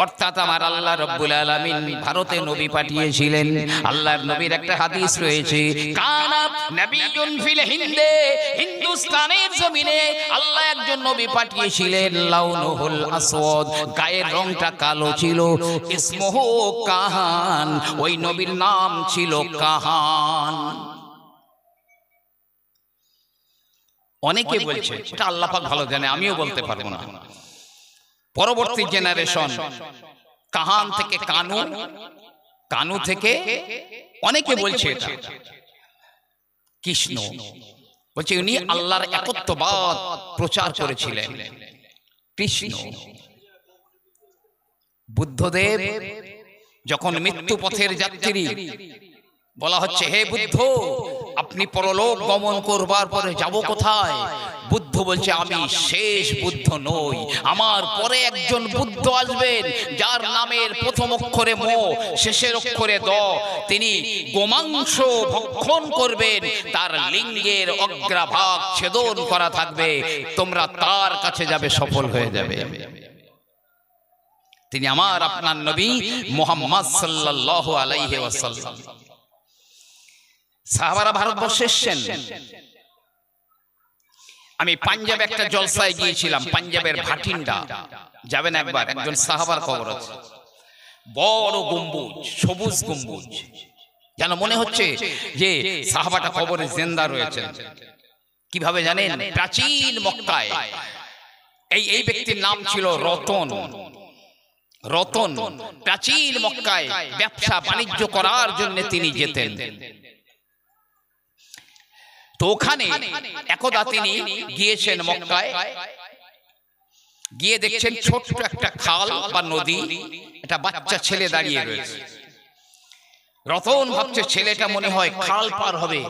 অর্থাৎ আমার আল্লাহ রাব্বুল আলামিন ভারতে নবী পাঠিয়েছিলেন। আল্লাহর নবীর একটা হাদিস রয়েছে, কানা নবিয়ুন ফিল হিন্দে, হিন্দুস্তানের জমিনে আল্লাহ একজন নবী পাঠিয়েছিলেন। লাউনুহুল আসওয়াদ, গায়ের রংটা কালো ছিল। ইসমুহু কাহান, ওই নবীর নাম ছিল কাহান। অনেকে বলছে, এটা আল্লাহ পাক ভালো জানে, আমিও বলতে পারবো না। পরবর্তী জেনারেশন কাহান থেকে কানু, কানু থেকে অনেকে বলছে এটা কৃষ্ণ। বলছে উনি আল্লাহর একত্ববাদ প্রচার করেছিলেন। কৃষ্ণ। বুদ্ধদেব যখন মৃত্যু পথের যাত্রী, বলা হচ্ছে হে বুদ্ধ, আপনি পরলোক গমন করবার পরে যাব কোথায়? বুদ্ধ বলছে আমি শেষ বুদ্ধ নই, আমার পরে একজন বুদ্ধ আসবেন যার নামের প্রথম অক্ষরে ম, শেষের অক্ষরে দ। তিনি গোমাংস ভক্ষণ করবেন, তার লিঙ্গের অগ্রভাগ ছেদন করা থাকবে, তোমরা তার কাছে যাবে, সফল হয়ে যাবে। তিনি আমার আপনার নবী মুহাম্মদ সাল্লাল্লাহু আলাইহি ওয়াসাল্লাম। সাহাবারা ভারতবর্ষে এসেছেন। আমি পাঞ্জাবে একটা জলসায় গিয়েছিলাম, পাঞ্জাবের ভাটিন্ডা, যাবেন একবার, একজন সাহাবার কবর আছে, বড় গম্বুজ, সবুজ গম্বুজ, যেন মনে হচ্ছে যে সাহাবাটা কবরে জিন্দা রয়েছেন। কিভাবে জানেন? প্রাচীন মক্কায় এই ব্যক্তির নাম ছিল রতন। রতন প্রাচীন মক্কায় ব্যবসা বাণিজ্য করার জন্য তিনি যেতেন। তো ওখানে একদা তিনি গিয়েছেন মক্কায়, গিয়ে দেখছেন ছোট্ট একটা খাল বা নদী, একটা বাচ্চা ছেলে দাঁড়িয়ে রয়েছে। রতন ভাবছে ছেলেটা মনে হয় খাল পার হবে,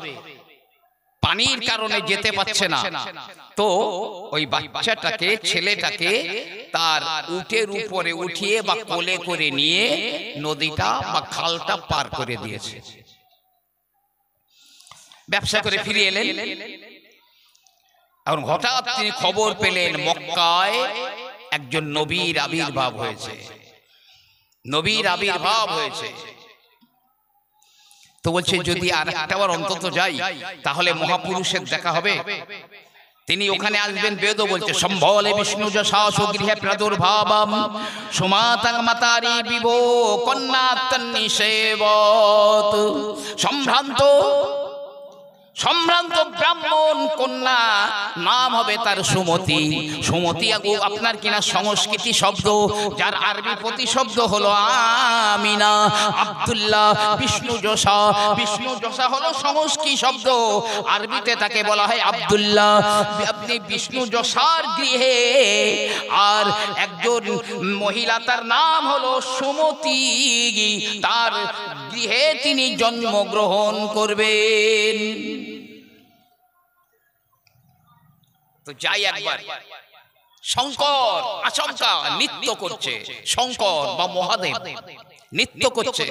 পানির কারণে যেতে পারছে না। তো ওই বাচ্চাটাকে, ছেলেটাকে তার উটের উপরে উঠিয়ে বা কোলে করে নিয়ে নদীটা বা খালটা পার করে দিয়েছে। ব্যবসা করে ফিরে এলেন, এবং হঠাৎ তিনি খবর পেলেন মক্কায় একজন নবীর আবির্ভাব হয়েছে। নবীর আবির্ভাব হয়েছে। তো বলছে যদি আর একটাবার অন্তত যাই তাহলে মহাপুরুষের দেখা হবে। তিনি ওখানে আসবেন। বেদ বলছে সম্বলে বিষ্ণু যশাস গৃহে প্রাদুর্ভাবম সুমাতাং মাতারি বিভো কন্যা তন্নিষেবত। সম্ভ্রান্ত ব্রাহ্মণ কন্যা, নাম হবে তার সুমতি। সুমতি আপনার কিনা সংস্কৃতি শব্দ, যার আরবি প্রতিশব্দ হলো আমিনা। আব্দুল্লাহ বিষ্ণু যশা, বিষ্ণু যশা হলো সংস্কৃত শব্দ, আরবিতে তাকে বলা হয় আব্দুল্লাহ। আপনি বিষ্ণু যশার গৃহে আর একজন মহিলা, তার নাম হলো সুমতি, তার গৃহে তিনি জন্মগ্রহণ করবেন। তো যাই একবার, শঙ্কর আচমকা নৃত্য করছে। শঙ্কর বা মহাদেব নৃত্য করছে।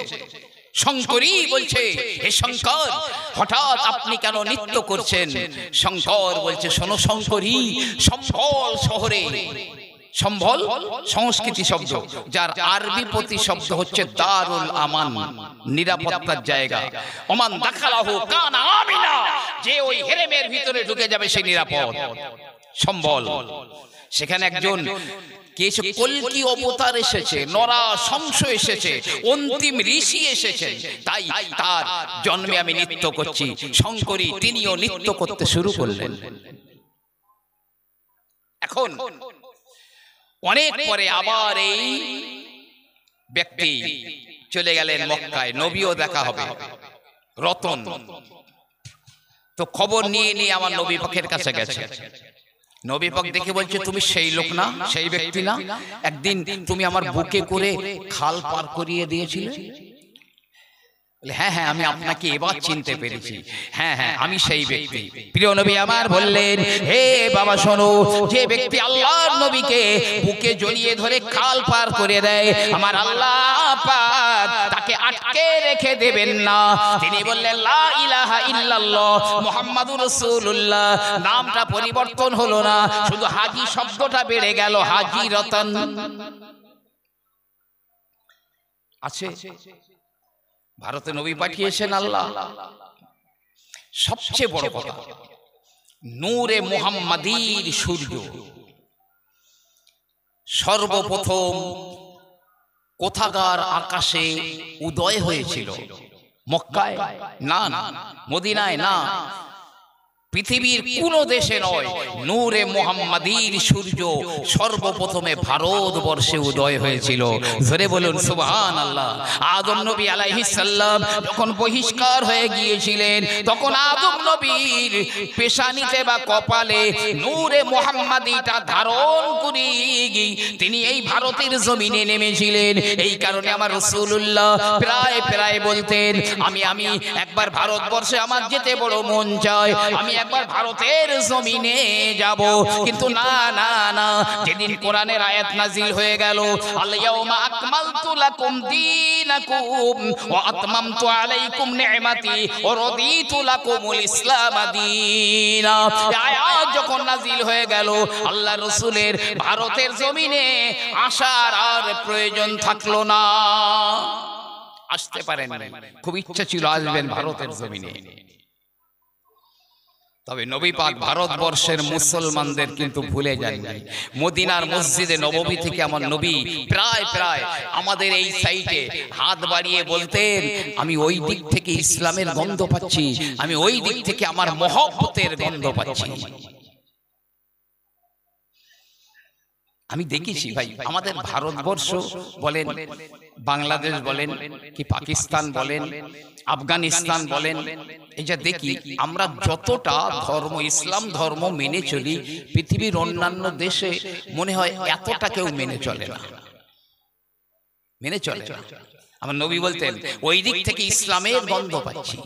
শঙ্করী বলছে হে শঙ্কর, হঠাৎ আপনি কেন নৃত্য করছেন? শঙ্কর বলছে শোনো শঙ্করী, সম্বল শহরে, সম্বল সংস্কৃতি শব্দ, যার আরবি প্রতিশব্দ হচ্ছে দারুল আমান, নিরাপত্তার জায়গা। ওমান দাখালাহু কানা আমিনা, যে ওই হেরেমের ভিতরে ঢুকে যাবে সে নিরাপদ। সম্বল, সেখানে একজন কল্কি অবতার এসেছে, নরা সংস এসেছে, অন্তিম ঋষি এসেছেন, তাই তার জন্মে আমি নৃত্য করছি। শঙ্করী তিনিও নৃত্য করতে শুরু করলেন। এখন অনেক পরে আবার এই ব্যক্তি চলে গেলেন মক্কায়, নবীও দেখা হবে রতন। তো খবর নিয়ে নিয়ে আমার নবী পাকের কাছে গেছে। নবী পাক দেখে বলছে, তুমি সেই লোক না, সেই ব্যক্তি না, একদিন তুমি আমার বুকে করে খাল পার করিয়ে দিয়েছিলে? হ্যাঁ হ্যাঁ, আমি আপনাকে এবার চিনতে পেরেছি, হ্যাঁ হ্যাঁ আমি সেই ব্যক্তি। প্রিয় নবী আমার বললেন, হে বাবা শোনো, যে ব্যক্তি আল্লাহর নবীকে বুকে জড়িয়ে ধরে খাল পার করে দেয়, আমার আল্লাহ পাক তাকে আটকে রেখে দেবেন না। তিনি বললেন, লা ইলাহা ইল্লাল্লাহ মুহাম্মাদুর রাসূলুল্লাহ। নামটা পরিবর্তন হলো না, শুধু হাজী শব্দটা বেড়ে গেল, হাজী রতন আছে। ভারতে নবী পাঠিয়েছেন আল্লাহ। সবচেয়ে বড় কথা, নূরে মুহাম্মাদীর সূর্য সর্বপ্রথম কোথাকার আকাশে উদয় হয়েছিল? মক্কায় না, না মদিনায় না, পৃথিবীর কোন দেশে নয়। নূরে মুহাম্মাদীর সূর্য সর্বপ্রথমে ভারতবর্ষে উদয় হয়েছিল। জোরে বলুন সুবহানাল্লাহ। আদম নবী আলাইহিস সালাম যখন বহিষ্কার হয়ে গিয়েছিলেন, তখন আদম নবীর পেশানিতে বা কপালে নূরে মুহাম্মাদীটা ধারণ করে তিনি এই ভারতের জমিনে নেমেছিলেন। এই কারণে আমার রাসূলুল্লাহ প্রায় প্রায় বলতেন, আমি একবার ভারতবর্ষে আমার যেতে বড় মন চায়, আমি একবার ভারতের জমিনে যাব। কিন্তু না না না, যেদিন কোরআনের আয়াত নাজিল হয়ে গেল, আল ইয়াউমা আকমালতু লাকুম দীনাকুম ওয়া আতমামতু আলাইকুম নি'মাতি ওয়া রাদিতু লাকুমুল ইসলাম দীনা, আয়াত যখন নাজিল হয়ে গেল, আল্লাহর রাসূলের ভারতের জমিনে আসার আর প্রয়োজন থাকলো না। আসতে পারেন, খুব ইচ্ছা ছিল আসবেন ভারতের জমিনে। তবে নবী পাক ভারতবর্ষের মুসলমানদের কিন্তু ভুলে যাননি। মদিনার মসজিদে নববী থেকে আমার নবী প্রায় প্রায় আমাদের এই সাইটে হাত বাড়িয়ে বলতেন, আমি ওই দিক থেকে ইসলামের গন্ধ পাচ্ছি, আমি ওই দিক থেকে আমার মহব্বতের গন্ধ পাচ্ছি। আমি দেখেছি ভাই, আমাদের ভারতবর্ষ বলেন, বাংলাদেশ বলেন, কি পাকিস্তান বলেন, আফগানিস্তান বলেন, এই যা দেখি আমরা যতটা ধর্ম ইসলাম ধর্ম মেনে চলি, পৃথিবীর অন্যান্য দেশে মনে হয় এতটা কেউ মেনে চলে না, মেনে চলে না। আমার নবী বলতেন, ওই দিক থেকে ইসলামের গন্ধ পাচ্ছি,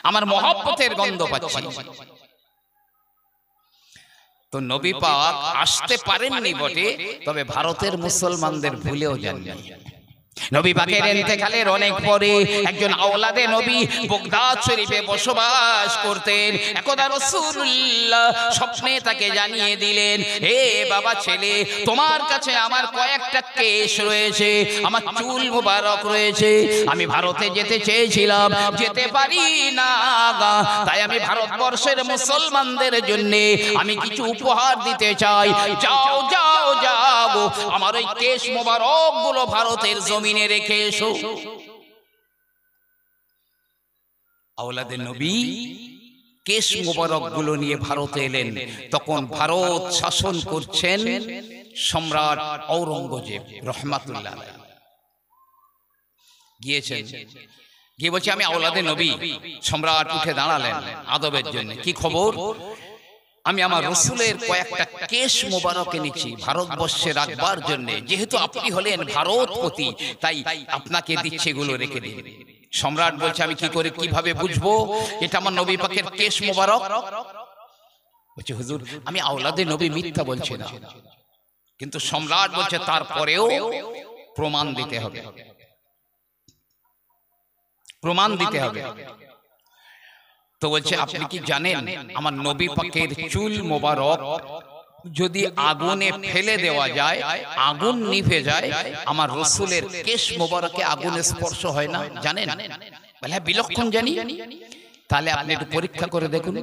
আমার মহব্বতের গন্ধ পাচ্ছি। তো নবী পাক আসতে পারেননি বটে, তবে ভারতের মুসলমানদের ভুলেও যাননি। নবী পাকের ইন্তেকালের অনেক পরে একজন আওলাদে নবী বাগদাদ শরীফে বসবাস করতেন। একদা রাসূলুল্লাহ স্বপ্নে তাকে জানিয়ে দিলেন, হে বাবা ছেলে, তোমার কাছে আমার কয়েকটা কেশ রয়েছে, আমার চুল মোবারক রয়েছে, আমি ভারতে যেতে চেয়েছিলাম, যেতে পারি না, তাই আমি ভারতবর্ষের মুসলমানদের জন্য আমি কিছু উপহার দিতে চাই, যাও যাও যাও, আমার ওই কেশ মোবারক গুলো ভারতের জমিনে রেখে এসো। আওলাদে নবী কেশ মোবারক গুলো নিয়ে ভারতে এলেন। তখন ভারত শাসন করছেন সম্রাট ঔরঙ্গজেব রাহমাতুল্লাহ আলাইহি। গিয়েছেন, গিয়ে বলছে, আমি আওলাদে নবী। সম্রাট উঠে দাঁড়ালেন আদবের জন্য, কি খবর? আমি আমার রাসূলের কয়েকটা কেশ মোবারক এনেছি ভারতবর্ষে রাখবার জন্য, যেহেতু আপনি হলেন ভারতপতি, তাই আপনাকে দিচ্ছে, এগুলো রেখে দিন। সম্রাট বলছে, আমি কি করে কিভাবে বুঝবো এটা আমার নবী পাকের কেশ মোবারক? বলছে, হুজুর আমি আওলাদে নবী, মিথ্যা বলছি না। কিন্তু সম্রাট বলছে, তারপরেও প্রমাণ দিতে হবে, প্রমাণ দিতে হবে। তো বলছে, আপনি কি জানেন আমার নবী পাকের চুল মোবারক যদি আগুনে ফেলে দেওয়া যায়, আগুন নিভে যায়, আমার রাসূলের কেশ মোবারকে আগুনে স্পর্শ হয় না, জানেন? বলে, হ্যাঁ বিলক্ষণ জানি। তাহলে আপনি একটু পরীক্ষা করে দেখুন।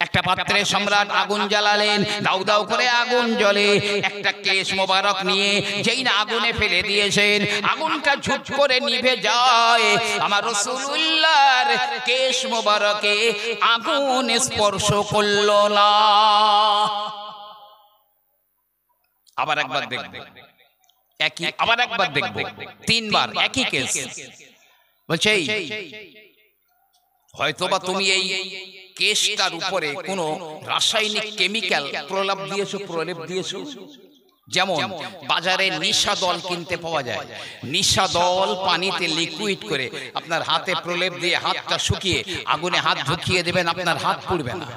একটা পাত্রে সম্রাট আগুন জ্বালালেন, দাউ দাউ করে আগুন জ্বলে। একটা কেশ মোবারক নিয়ে যেই না আগুনে ফেলে দিয়েছেন, আগুনটা ঝুট করে নিভে যায়। আমার রাসূলুল্লাহর কেশ মোবারকে আগুন স্পর্শ করলো না। আবার একবার দেখব, একই আবার একবার দেখব, তিনবার একই কেস। বলছে হয়তোবা তুমি এই কেসটার উপরে কোনো রাসায়নিক কেমিক্যাল প্রলেপ দিয়েছো। যেমন বাজারে নিশাদল কিনতে পাওয়া যায়, নিশাদল পানিতে লিকুইড করে আপনার হাতে প্রলেপ দিয়ে হাতটা শুকিয়ে আগুনে হাত ঢুকিয়ে দেবেন, আপনার হাত পুড়বে না।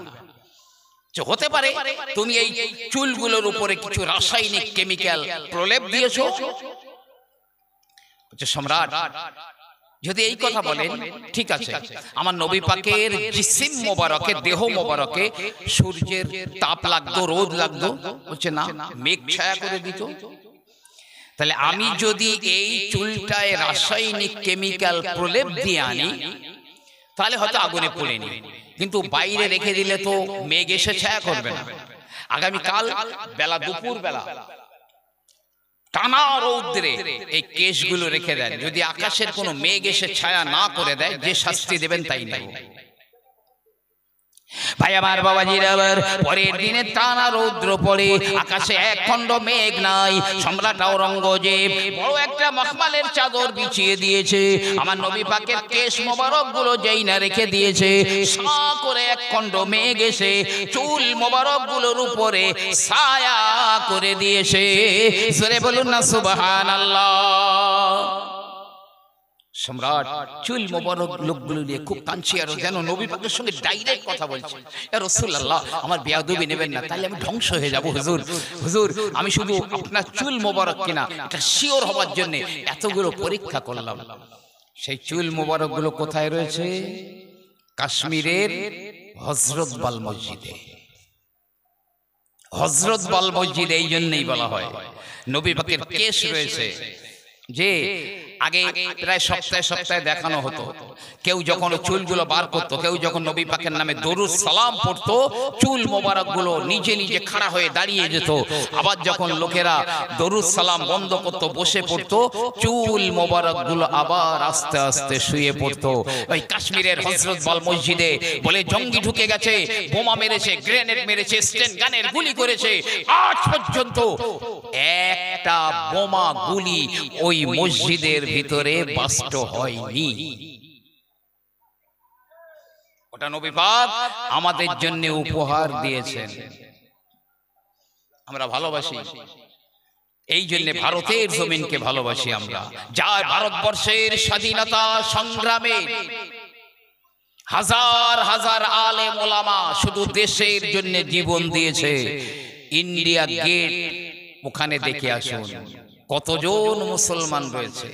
হতে পারে তুমি এই চুলগুলোর উপরে কিছু রাসায়নিক কেমিক্যাল প্রলেপ দিয়েছো। সম্রাট যদি এই কথা বলেন, ঠিক আছে, আমার নবী পাকের জিসিম মোবারকে, দেহ মোবারকে সূর্যের তাপ লাগতো, রোদ লাগতো, বলছে না, মেঘ ছায়া করে দিত। তাহলে আমি যদি এই চুলটায় রাসায়নিক কেমিক্যাল প্রলেপ দিয়ে আনি তাহলে হয়তো আগুনে পড়েনি, কিন্তু বাইরে রেখে দিলে তো মেঘ এসে ছায়া করবে না। আগামীকাল বেলা, দুপুর বেলা টানা রৌদ্রে এই কেশগুলো রেখে দেন, যদি আকাশের কোনো মেঘ এসে ছায়া না করে দেয়, যে শাস্তি দেবেন তাই নেব। ভাই আমার, বাবাজিরা, আবার পরের দিনে টানা রৌদ্র পড়ে, আকাশে এক খণ্ড মেঘ নাই। সম্রাট আওরঙ্গজেব বড় একটা মখমলের চাদর বিছিয়ে দিয়েছে, আমার নবী পাকের কেশ মোবারক গুলো যেই না রেখে দিয়েছে, সা করে এক খণ্ড মেঘ এসে চুল মোবারক গুলোর উপরে ছায়া করে দিয়েছে। জোরে বলুন না সুবহানাল্লাহ। সম্রাট চুল মোবারক লোকগুলো নিয়ে খুব কাঁদছে, আর যেন নবী পাকের সঙ্গে ডাইরেক্ট কথা বলছে, ইয়া রাসূলুল্লাহ, আমার বেয়াদবি নেবেন না, তাহলে আমি ধ্বংস হয়ে যাব। হুজুর, হুজুর, আমি শুধু আপনার চুল মোবারক কিনা এটা শিওর হওয়ার জন্য এতগুলো পরীক্ষা করলাম। সেই চুল মোবারক গুলো কোথায় রয়েছে? কাশ্মীরের হযরত বাল মসজিদে। হযরত বাল মসজিদ এই জন্যই বলা হয়, নবী পাকের কেশ রয়েছে। যে আগে প্রায় সপ্তাহে সপ্তাহে দেখানো হতো, কেউ যখন চুলগুলো বার করতো, কেউ যখন নবী পাকের নামে দরুদ সালাম পড়তো, চুল মোবারক গুলো নিজে নিজে খাড়া হয়ে দাঁড়িয়ে যেত। আবার যখন লোকেরা দরুদ সালাম বন্ধ করতো, বসে পড়তো, চুল মোবারক গুলো আবার আস্তে আস্তে শুয়ে পড়তো। ওই কাশ্মীরের হযরত বাল মসজিদে বলে জঙ্গি ঢুকে গেছে, বোমা মেরেছে, গ্রেনেড মেরেছে, স্টেন গানের গুলি করেছে, আজ পর্যন্ত একটা বোমা গুলি ওই মসজিদের ভিতরে বাস্ট হয়নি। ওটা নবী পাক আমাদের জন্য উপহার দিয়েছেন, আমরা ভালোবাসি। এই জন্য ভারতের জমিনকে ভালোবাসি আমরা, যার ভারতবর্ষের স্বাধীনতা সংগ্রামে হাজার হাজার আলেম ওলামা শুধু দেশের জন্য জীবন দিয়েছে। ইন্ডিয়া গেট ওখানে দেখে আসুন কতজন মুসলমান রয়েছে।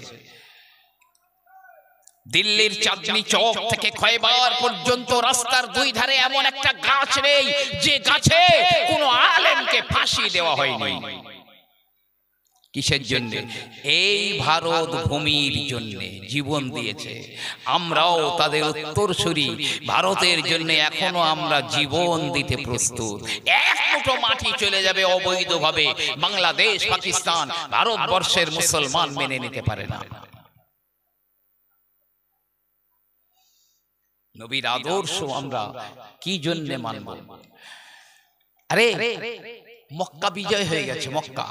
দিল্লির চাঁদনি চৌক থেকে খয়বার পর্যন্ত রাস্তার দুই ধারে এমন একটা গাছ নেই যে গাছে কোনো আলেমকে ফাঁসি দেওয়া হয়নি। কিসের জন্য? এই ভারত ভূমির জন্য জীবন দিয়েছে। আমরাও তাদের উত্তরসূরি, ভারতের জন্য এখনো আমরা জীবন দিতে প্রস্তুত। এক মুঠো মাটি চলে যাবে অবৈধভাবে, বাংলাদেশ, পাকিস্তান, ভারতবর্ষের মুসলমান মেনে নিতে পারে না। নবীর আদর্শ আমরা কি জন্য মানব? আরে মক্কা বিজয় হয়ে গেছে। মক্কা,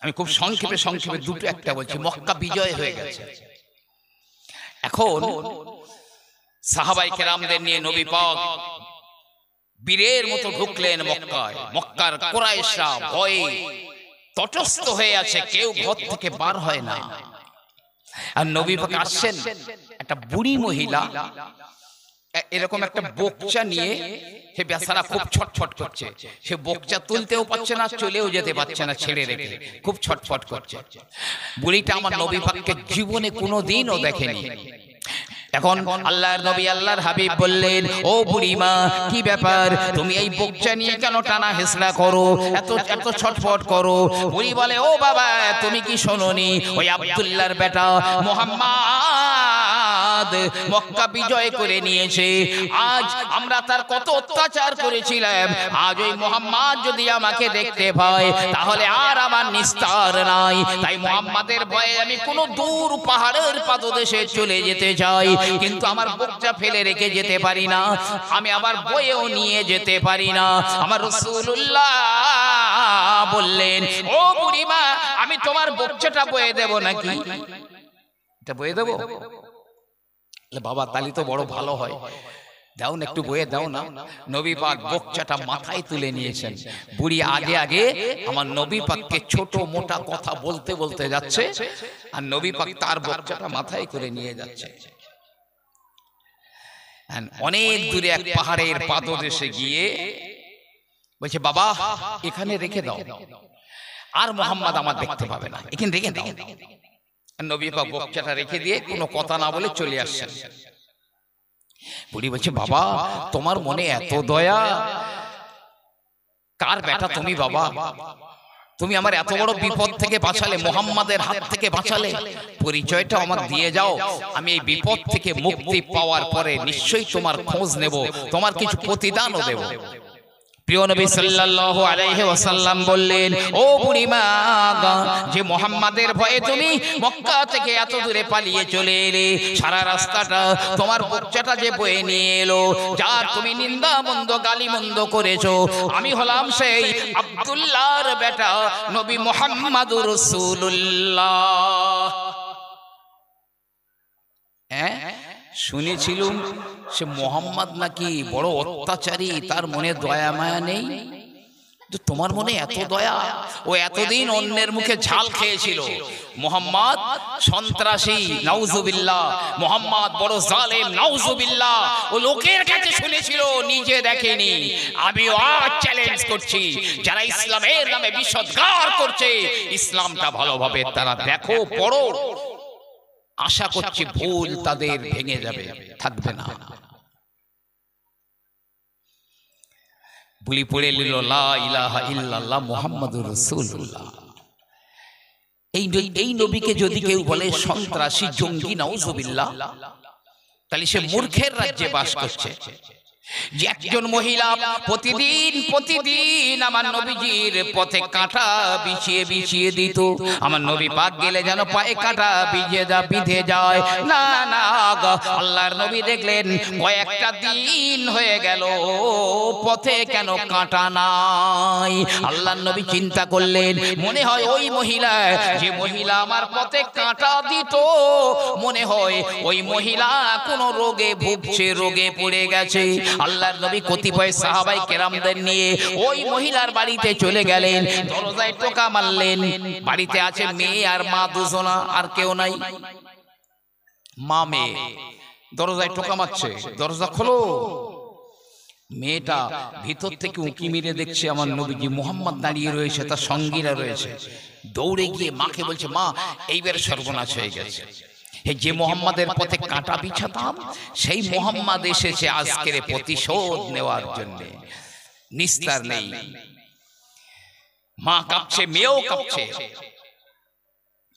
আমি খুব সংক্ষেপে দুটো একটা বলছি, মক্কা বিজয় হয়ে গেছে। এখন সাহাবায়ে কেরামদের নিয়ে নবী পাক বীরের মতো ঢুকলেন মক্কায়। মক্কার কুরাইশরা ভয়ে তটস্থ হয়ে আছে, কেউ ঘর থেকে বার হয় না। আর নবী পাক আসছেন, একটা বুড়ি মহিলা এরকম একটা বোকচা নিয়ে, সে বেচারা খুব ছটফট করছে। সে বোকচা তুলতেও পারছে না, চলেও যেতে পারছে না, ছেড়ে রেখে খুব ছটফট করছে। বুড়িটা আমার নবী পাককে জীবনে কোনোদিনও দেখেনি। এখন আল্লাহর নবী, আল্লাহর হাবিব বললেন, ও বুড়িমা, কি ব্যাপার, তুমি এই বোকচা নিয়ে কেন টানা হেসলা করো, এত ছটফট করো? বুড়ি বলে, ও বাবা, তুমি কি শোনোনি, ওই আব্দুল্লাহর বেটা মুহাম্মদ মক্কা বিজয় করে নিয়েছে। আজ আমরা তার কত অত্যাচার করেছিলাম, আজ ওই মুহাম্মদ যদি আমাকে দেখতে পায় তাহলে আর আমার নিস্তার নাই। তাই মুহাম্মাদের ভয়ে আমি কোনো দূর পাহাড়ের পাদদেশে চলে যেতে চাই, কিন্তু আমার বোকচা ফেলে রেখে যেতে পারি না, আমি আবার বয়েও নিয়ে যেতে পারি না। আমার রাসূলুল্লাহ বললেন, ও বুড়িমা, আমি তোমার বচ্চাটা বয়ে দেব নাকি? এটা বয়ে দেবো? বাবা তালি তো বড় ভালো হয়, দাও না, একটু বয়ে দাও না। নবী পাক বচ্চাটা মাথায় তুলে নিয়েছেন। বুড়ি আগে আগে আমার নবী পাককে ছোট মোটা কথা বলতে বলতে যাচ্ছে, আর নবী পাক তার বচ্চাটা মাথায় করে নিয়ে যাচ্ছে। অনেক দূরে এক পাহাড়ের পাদদেশে গিয়ে বলছে, বাবা এখানে রেখে দাও, আর মোহাম্মদ আমার দেখতে পাবে না, এখানে রেখে দাও। নবী পাক বচ্চাটা রেখে দিয়ে কোনো কথা না বলে চলে আসছেন। বুড়ি বলছে, বাবা তোমার মনে এত দয়া, কার বেটা তুমি বাবা? তুমি আমার এত বড় বিপদ থেকে বাঁচালে, মোহাম্মদের হাত থেকে বাঁচালে, পরিচয়টা আমার দিয়ে যাও। আমি এই বিপদ থেকে মুক্তি পাওয়ার পরে নিশ্চয়ই তোমার খোঁজ নেব, তোমার কিছু প্রতিদানও দেব। প্রিয় নবী সাল্লাল্লাহু আলাইহি ওয়াসাল্লাম বললেন, ও বুড়িমা, যে মোহাম্মদের ভয়ে তুমি মক্কা থেকে এত দূরে পালিয়ে চলে এলে, সারা রাস্তাটা তোমার বাচ্চাটা যে বয়ে নিয়ে এলো, যার তুমি নিন্দা মন্দ গালি মন্দ করেছো, আমি হলাম সেই আব্দুল্লাহর বেটা নবী মুহাম্মদুর রাসূলুল্লাহ। শুনেছিলুম সে মোহাম্মদ নাকি বড় অত্যাচারী, তার মনে দয়া মায়া নেই। তোমার মনে এত দয়া, ও এতদিন অন্যের মুখে ঝাল খেয়েছিল। মোহাম্মদ সন্ত্রাসী, নাউজুবিল্লাহ, মোহাম্মদ বড় জালেম, নাউজুবিল্লাহ, ও লোকের কাছে শুনেছিল, নিজে দেখেনি। আমিও আজ চ্যালেঞ্জ করছি, যারা ইসলামের নামে বিষোদ্গার করছে, ইসলামটা ভালোভাবে তারা দেখো, পড়ো, আশা করছি ভুল তাদের ভেঙে যাবে, থাকবে না। বুলি পড়ে নিল লা ইলাহা ইল্লাল্লাহ মুহাম্মাদুর রাসূলুল্লাহ। এই নবীকে যদি কেউ বলে সন্ত্রাসী, জঙ্গি, নাউজুবিল্লাহ, তাহলে সে মূর্খের রাজ্যে বাস করছে। যে একজন মহিলা প্রতিদিন আমার নবীজির পথে কাঁটা বিছিয়ে বিছিয়ে দিত, আমার নবী পাক গেলে যেন পায়ে কাঁটা বিঁধে যায় না। না, আল্লাহর নবী দেখলেন কয়েকটা দিন হয়ে গেল, পথে কেন কাঁটা নাই। আল্লাহর নবী চিন্তা করলেন, মনে হয় ওই মহিলা, যে মহিলা আমার পথে কাঁটা দিত, মনে হয় ওই মহিলা কোন রোগে ভুগছে, রোগে পড়ে গেছে। আল্লাহর নবী কতিপয় সাহাবাই কেরামদের নিয়ে ওই মহিলার বাড়িতে চলে গেলেন, দরজায় টোকা মারলেন। বাড়িতে আছে মেয়ে আর মা দুজনা, আর কেউ নাই। মা মেয়ে দরজায় টোকা মারছে, দরজা খোলো। মেয়েটা ভিতর থেকে উঁকি মেরে দেখছে আমার নবীজি মুহাম্মদ দাঁড়িয়ে রয়েছে, তার সঙ্গীরা রয়েছে। দৌড়ে গিয়ে মাকে বলছে, মা এইবার সর্বনাশ হয়ে গেছে, যে মোহাম্মদের পথে কাঁটা বিছাতাম, সেই মোহাম্মদ এসেছে আজকের প্রতিশোধ নেওয়ার জন্য, নিস্তার নেই। মা কাঁপছে, মেয়েও কাঁপছে।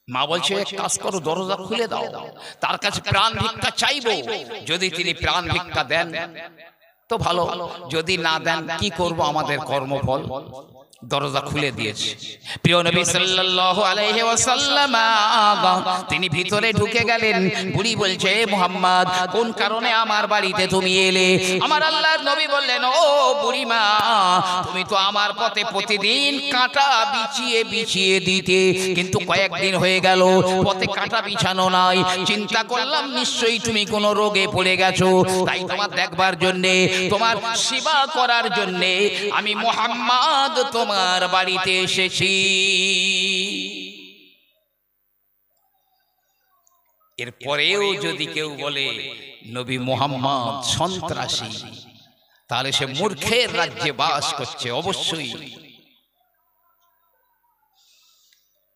মা বলছে, এক কাজ করো, দরজা খুলে দাও, তার কাছে প্রাণ ভিক্ষা চাইবো। যদি তিনি প্রাণ ভিক্ষা দেন তো ভালো, যদি না দেন কি করব, আমাদের কর্মফল। দরজা খুলে দিয়েছে। প্রিয় নবী সাল্লাল্লাহু আলাইহি ওয়াসাল্লাম তিনি ভিতরে ঢুকে গেলেন। বুড়ি বলছে, মুহাম্মদ কোন কারণে আমার বাড়িতে তুমি এলে? আমার আল্লাহর নবী বললেন, ও বুড়ি মা, তুমি তো আমার পথে প্রতিদিন কাঁটা বিছিয়ে বিছিয়ে দিতে, কিন্তু কয়েকদিন হয়ে গেল পথে কাঁটা বিছানো নাই। চিন্তা করলাম নিশ্চয়ই তুমি কোনো রোগে পড়ে গেছো, তাই তোমার দেখবার জন্য, তোমার সেবা করার জন্য আমি মুহাম্মদ তোমার বাড়িতে এসেছি। এরপরেও যদি কেউ বলে নবী মুহাম্মদ সন্ত্রাসী, তাহলে সে মূর্খের রাজ্যে বাস করছে। অবশ্যই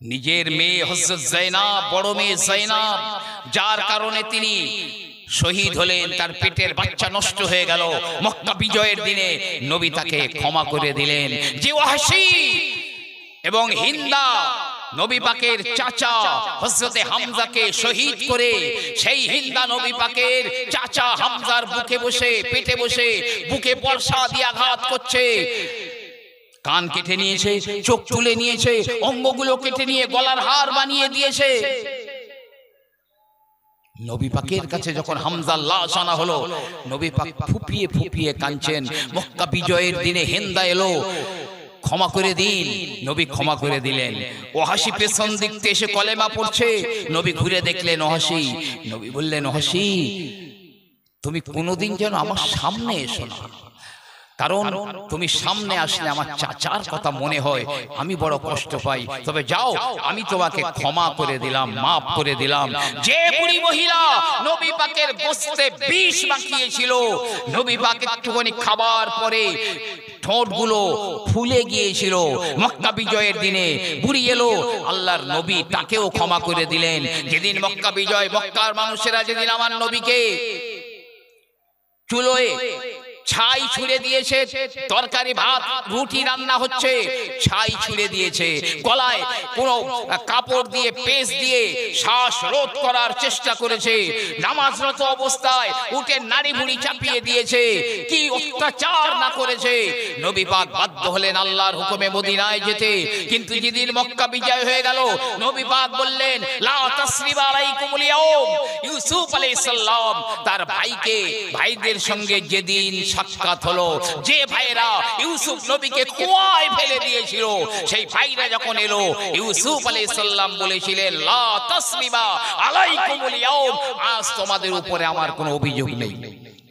নিজের মেয়ে হযরত যায়েনব, বড় মেয়ে যায়েনব, যার কারণে তিনি শহীদ হলেন, তার পেটের বাচ্চা নষ্ট হয়ে গেল। মক্কা বিজয়ের দিনে নবী তাকে ক্ষমা করে দিলেন। যে ওয়াহশী এবং হিন্দা নবী পাকের চাচা হযরতে হামজাকে শহীদ করে, সেই হিন্দা নবী পাকের চাচা হামজার বুকে বসে, পেটে বসে, বুকে বর্ষা দিয়ে আঘাত করছে। কান কেটে নিয়েছে, চোখ তুলে নিয়েছে, অঙ্গগুলো কেটে নিয়ে গলার হার বানিয়ে দিয়েছে। নবী পাকের কাছে যখন হামজার লাশ আনা হলো, নবী পাক ফুপিয়ে ফুপিয়ে কাঁদছেন। মক্কা বিজয়ের দিনে হিন্দা এলো, ক্ষমা করে দিন। নবী ক্ষমা করে দিলেন। ওহাসি পেছন দিক থেকে এসে কলেমা পড়ছে, নবী ঘুরে দেখলেন ওহাসি। নবী বললেন, ওহাসি তুমি কোনোদিন যেন আমার সামনে এসো না, কারণ তুমি সামনে আসলে আমার চাচার কথা মনে হয়, আমি বড় কষ্ট পাই। তবে যাও, আমি তোমাকে ক্ষমা করে দিলাম, মাফ করে দিলাম। যে বুড়ি মহিলা নবী পাকের গোশতে বিষ মাখিয়েছিল, নবী পাক একটুখানি খাবার পরে ঠোঁটগুলো ফুলে গিয়েছিল, মক্কা বিজয়ের দিনে বুড়ি এলো, আল্লাহর নবী তাকেও ক্ষমা করে দিলেন। যেদিন মক্কা বিজয়, মক্কার মানুষেরা যেদিন আমার নবীকে চুলোয় ছাই ছুঁড়ে দিয়েছে, তরকারি ভাত রুটি রান্না হচ্ছে, ছাই ছুঁড়ে দিয়েছে, গলায় কোনো কাপড় দিয়ে পেস্ট দিয়ে শ্বাস রোধ করার চেষ্টা করেছে, নামাজরত অবস্থায় উঠে নাড়ি ভুড়ি চাপিয়ে দিয়েছে, কি অত্যাচার না করেছে। নবী পাক বাধ্য হলেন আল্লাহর হুকুমে মদিনায় যেতে। কিন্তু যেদিন মক্কা বিজয় হয়ে গেল, নবী পাক বললেন, লা তাসরিবা আলাইকুমুল ইয়াউম। ইউসুফ আলাইহিস সালাম তার ভাইদের সঙ্গে যেদিন সাক্ষাৎ হলো, যে ভাইরা ইউসুফ নবীকে কুয়ায় ফেলে দিয়েছিল, সেই ভাইরা যখন এলো, ইউসুফ আলাইহিস সালাম বলেছিলেন, লা তাসরিবা আলাইকুমুল ইয়াউম, আজ তোমাদের উপরে আমার কোনো অভিযোগ নেই।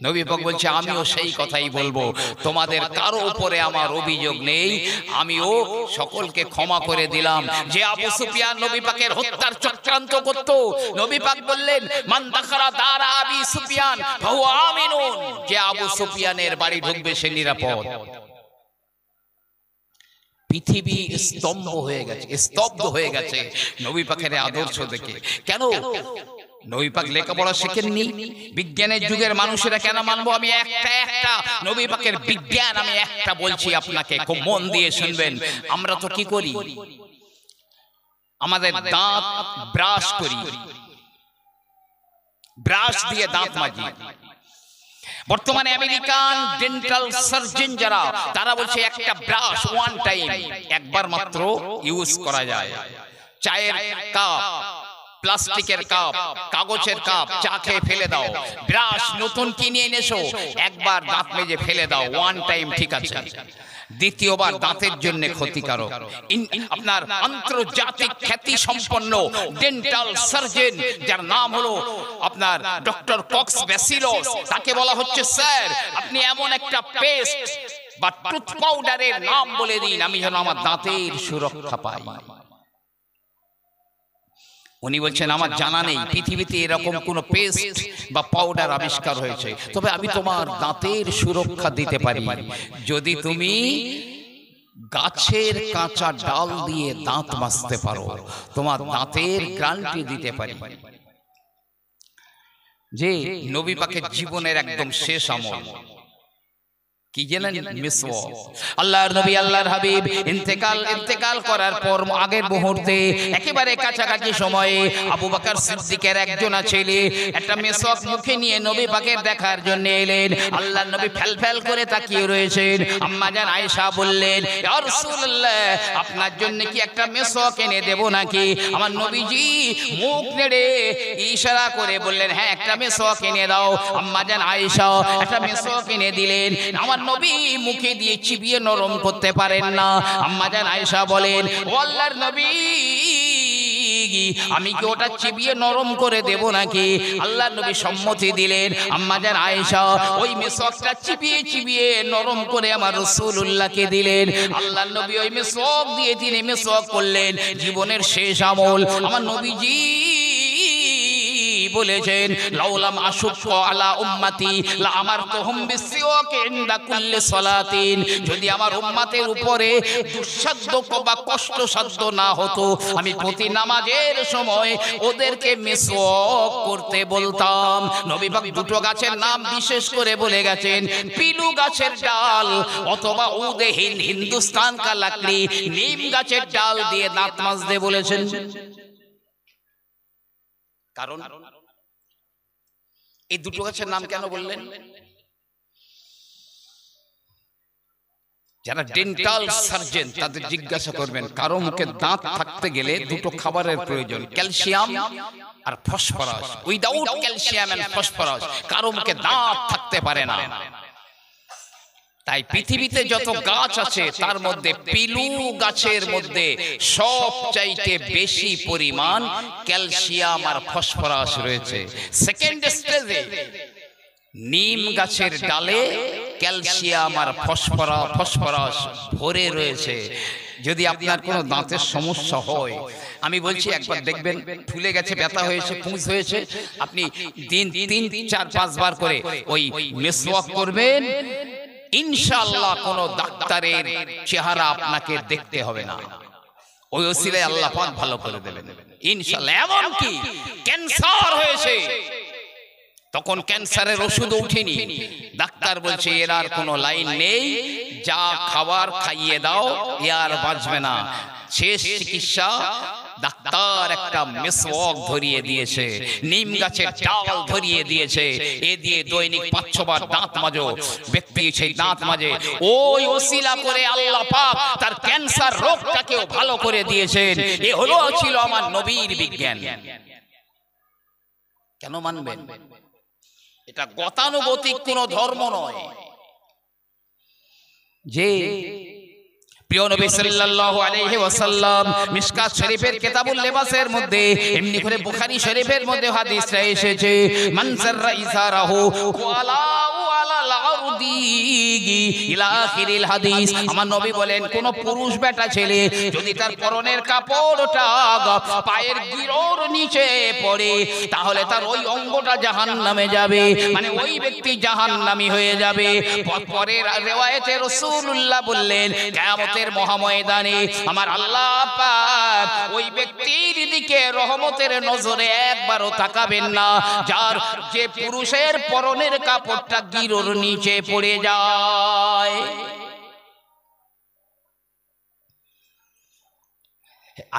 নবী পাক বলছে, আমিও সেই কথাই বলবো, তোমাদের কারো উপরে আমার অভিযোগ নেই, আমিও সকলকে ক্ষমা করে দিলাম। যে আবু সুফিয়ান নবী পাকের হত্যার চক্রান্ত করত, নবী পাক বললেন, মান দাখালা দারা আবি সুফিয়ান ফাহুয়া আমিনুন, যে আবু সুফিয়ানের বাড়ি ঢুকবে সে নিরাপদ। পৃথিবী স্তব্ধ হয়ে গেছে নবী পাকের আদর্শ দেখে। কেন? নবী পাক লেখাপড়া শেখেননি। বিজ্ঞানের যুগের মানুষেরা কেন মানবো? আমি একটা নবী পাকের বিজ্ঞান আমি একটা বলছি আপনাকে, খুব মন দিয়ে শুনবেন। আমরা তো কি করি, আমাদের দাঁত ব্রাশ করি, ব্রাশ দিয়ে দাঁত মাজি। বর্তমানে আমেরিকান ডেন্টাল সার্জন যারা, তারা বলছে একটা ব্রাশ ওয়ান টাইম, একবার মাত্র ইউজ করা যায়। চায়ের কাপ, প্লাস্টিকের কাপ, কাগজের কাপ, চা খেয়ে ফেলে দাও, ব্রাশ নতুন কিনে এনেছো, একবার দাঁত মেজে ফেলে দাও, ওয়ান টাইম ঠিক আছে, দ্বিতীয়বার দাঁতের জন্য ক্ষতিকারক। আপনার আন্তর্জাতিক খ্যাতি সম্পন্ন ডেন্টাল সার্জন, যার নাম হলো আপনার ডক্টর কক্স ব্যাসিলস, তাকে বলা হচ্ছে, স্যার আপনি এমন একটা পেস্ট বা টুথ পাউডারের নাম বলে দিন, আমি যেন আমার দাঁতের সুরক্ষা পাই। উনি বলছেন, আমার জানা নেই পৃথিবীতে এরকম কোন পেস্ট বা পাউডার আবিষ্কার হয়েছে, তবে আমি তোমার দাঁতের সুরক্ষা দিতে পারি যদি তুমি গাছের কাঁচা ডাল দিয়ে দাঁত মাজতে পারো, তোমার দাঁতের গ্যারান্টি দিতে পারি। যে নবী পাকের জীবনের একদম শেষ আমল কি জানেন? মিসওয়াক। আল্লাহর নবী, আল্লাহর হাবিব ইন্তেকাল করার পর আগের মুহূর্তে একেবারে কাছাকাছি সময়ে আবু বকর সিদ্দিকের একজনা ছেলে একটা মিসওয়াক মুখে নিয়ে নবী পাকের দেখার জন্য এলেন। আল্লাহর নবী ফেল করে তাকিয়ে রয়েছেন। আম্মা জান আয়েশা বললেন, ইয়া রাসূলুল্লাহ, আপনার জন্য কি একটা মিসওয়াক এনে দেব নাকি? আমার নবীজি মুখ নেড়ে ইশারা করে বললেন, হ্যাঁ একটা মিসওয়াক এনে দাও। আম্মা জান আয়েশা একটা মিসওয়াক এনে দিলেন। আমার নবী মুখে দিয়ে চিবিয়ে নরম করতে পারেন না। আম্মা জান আয়েশা বলেন, ও আল্লাহর নবী, আমি কি ওটা চিবিয়ে নরম করে দেব নাকি? আল্লাহর নবী সম্মতি দিলেন। আম্মা জান আয়েশা ওই মিসওয়াকটা চিবিয়ে নরম করে আমার রাসূলুল্লাহকে দিলেন। আল্লাহর নবী ওই মিসওয়াক দিয়ে তিনি মিসওয়াক করলেন। জীবনের শেষ আমল। আমার নবীজি বলেছেন, লাউলাম আশুক্কা আলা উম্মতি লা আমারতুহুম বিসওয়াকি ইনদা কুল্লি সালাতিন, যদি আমার উম্মতের উপরে দুঃসাধ্য বা কষ্টসাধ্য না হতো, আমি প্রতি নামাজের সময় ওদেরকে মিসওয়াক করতে বলতাম। নবী পাক দুটো গাছের নাম বিশেষ করে বলে গেছেন, পিলু গাছের ডাল অথবা উদে হিন্দুস্তান কা লাকড়ি, নিম গাছের ডাল দিয়ে দাঁত মাজতে বলেছেন। কারণ এই দুটো গাছের নাম কেন বললেন? যারা ডেন্টাল সার্জন তাদের জিজ্ঞাসা করবেন, কারো মুখে দাঁত থাকতে গেলে দুটো খাবারের প্রয়োজন, ক্যালসিয়াম আর phosphorus. Without calcium and phosphorus কারো মুখে দাঁত থাকতে পারে না। তাই পৃথিবীতে যত গাছ আছে তার মধ্যে পিলু গাছের মধ্যে সবচাইতে বেশি পরিমাণ ক্যালসিয়াম আর ফসফরাস রয়েছে। সেকেন্ড স্টেজে নিম গাছের ডালে ক্যালসিয়াম আর ফসফরাস ভরে রয়েছে। যদি আপনার কোনো দাঁতের সমস্যা হয়, আমি বলছি একবার দেখবেন, ফুলে গেছে, ব্যথা হয়েছে, পুঁজ হয়েছে, আপনি দিন 3-4-5 বার করে ওই মেসওয়াক করবেন, ইনশাআল্লাহ কোনো ডাক্তারের চেহারা আপনাকে দেখতে হবে না, ওই ওসিলায় আল্লাহ পাক ভালো করে দেবেন ইনশাআল্লাহ। এমনকি ক্যান্সার হয়েছে, তখন ক্যান্সারের ওষুধ উঠেনি, ডাক্তার বলছে এর আর কোনো লাইন নেই, যা খাবার খাইয়ে দাও, এ আর বাঁচবে না। শেষ চিকিৎসা, ডাক্তার একটা মেসওয়াক ধরিয়ে দিয়েছে, নিম গাছের ডাল ধরিয়ে দিয়েছে, এ দিয়ে দৈনিক 5-6 বার দাঁত মাজো। ব্যক্তি সেই দাঁত মাজে, ওই ওসিলা করে আল্লাহ পাক তার ক্যান্সার রোগটাকেও ভালো করে দিয়েছেন। এ হলো ছিল আমার নবীর বিজ্ঞান। কেন মানবেন? এটা গতানুগতিক কোনো ধর্ম নয়। যে প্রিয় নবী সাল্লাল্লাহু আলাইহি ওয়াসাল্লাম মিশকাত শরীফের কিতাবুল লিবাসের মধ্যে, এমনি করে বুখারী শরীফের মধ্যে হাদিসটা এসেছে, মান সাররা ইসারাহু ওয়ালা আলাল আরদি ইলা আখিরিল হাদিস। আমার নবী বলেন, কোন পুরুষ বেটা ছেলে যদি তার পরনের কাপড়টা পায়ের গিরোর নিচে পড়ে, তাহলে তার ওই অঙ্গটা জাহান্নামে যাবে, মানে ওই ব্যক্তি জাহান্নামী হয়ে যাবে। পরের রিওয়ায়েতে রাসূলুল্লাহ বললেন, কিয়ামতের মহাময়দানে আমার আল্লাহ পাক ওই ব্যক্তির দিকে রহমতের নজরে একবারও তাকাবেন না, যার যে পুরুষের পরনের কাপড়টা গিরোর নিচে পড়ে যায়।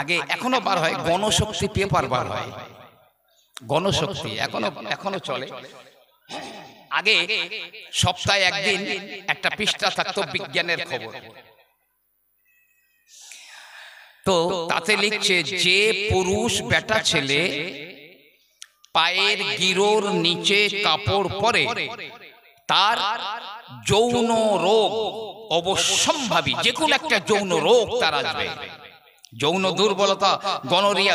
আগে এখনো বার হয় গণশক্তি পেপার বার হয়, গণশক্তি এখনো চলে। আগে সপ্তাহে একদিন একটা পৃষ্ঠা থাকতো বিজ্ঞানের খবর, তো তাতে লিখছে যে পুরুষ বেটা ছেলে পায়ের গিরোর নিচে কাপড় পরে তার যৌন রোগ অবশ্যম্ভাবী, যে কোনো একটা যৌন রোগ তার আসবে। যৌন দুর্বলতা, গনোরিয়া,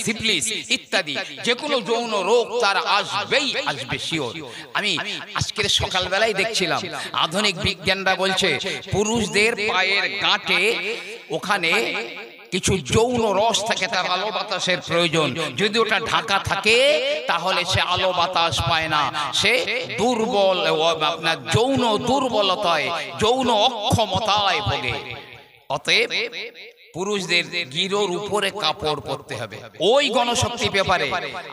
সিফিলিস ইত্যাদি যে কোনো যৌন রোগ তার আসবে শিওর। আমি আজকের সকালবেলায় দেখছিলাম আধুনিক বিজ্ঞানরা বলছে পুরুষদের পায়ের গাঁটে ওখানে কিছু যৌন রস থাকে, তার আলো বাতাসের প্রয়োজন। যদি ওটা ঢাকা থাকে তাহলে সে আলো বাতাস পায় না, সে দুর্বল, আপনার যৌন দুর্বলতায়, যৌন অক্ষমতায় ভোগে। অতএব পুরুষদের গিরোর উপরে কাপড় পরতে হবে। ওই গণশক্তি পেপারে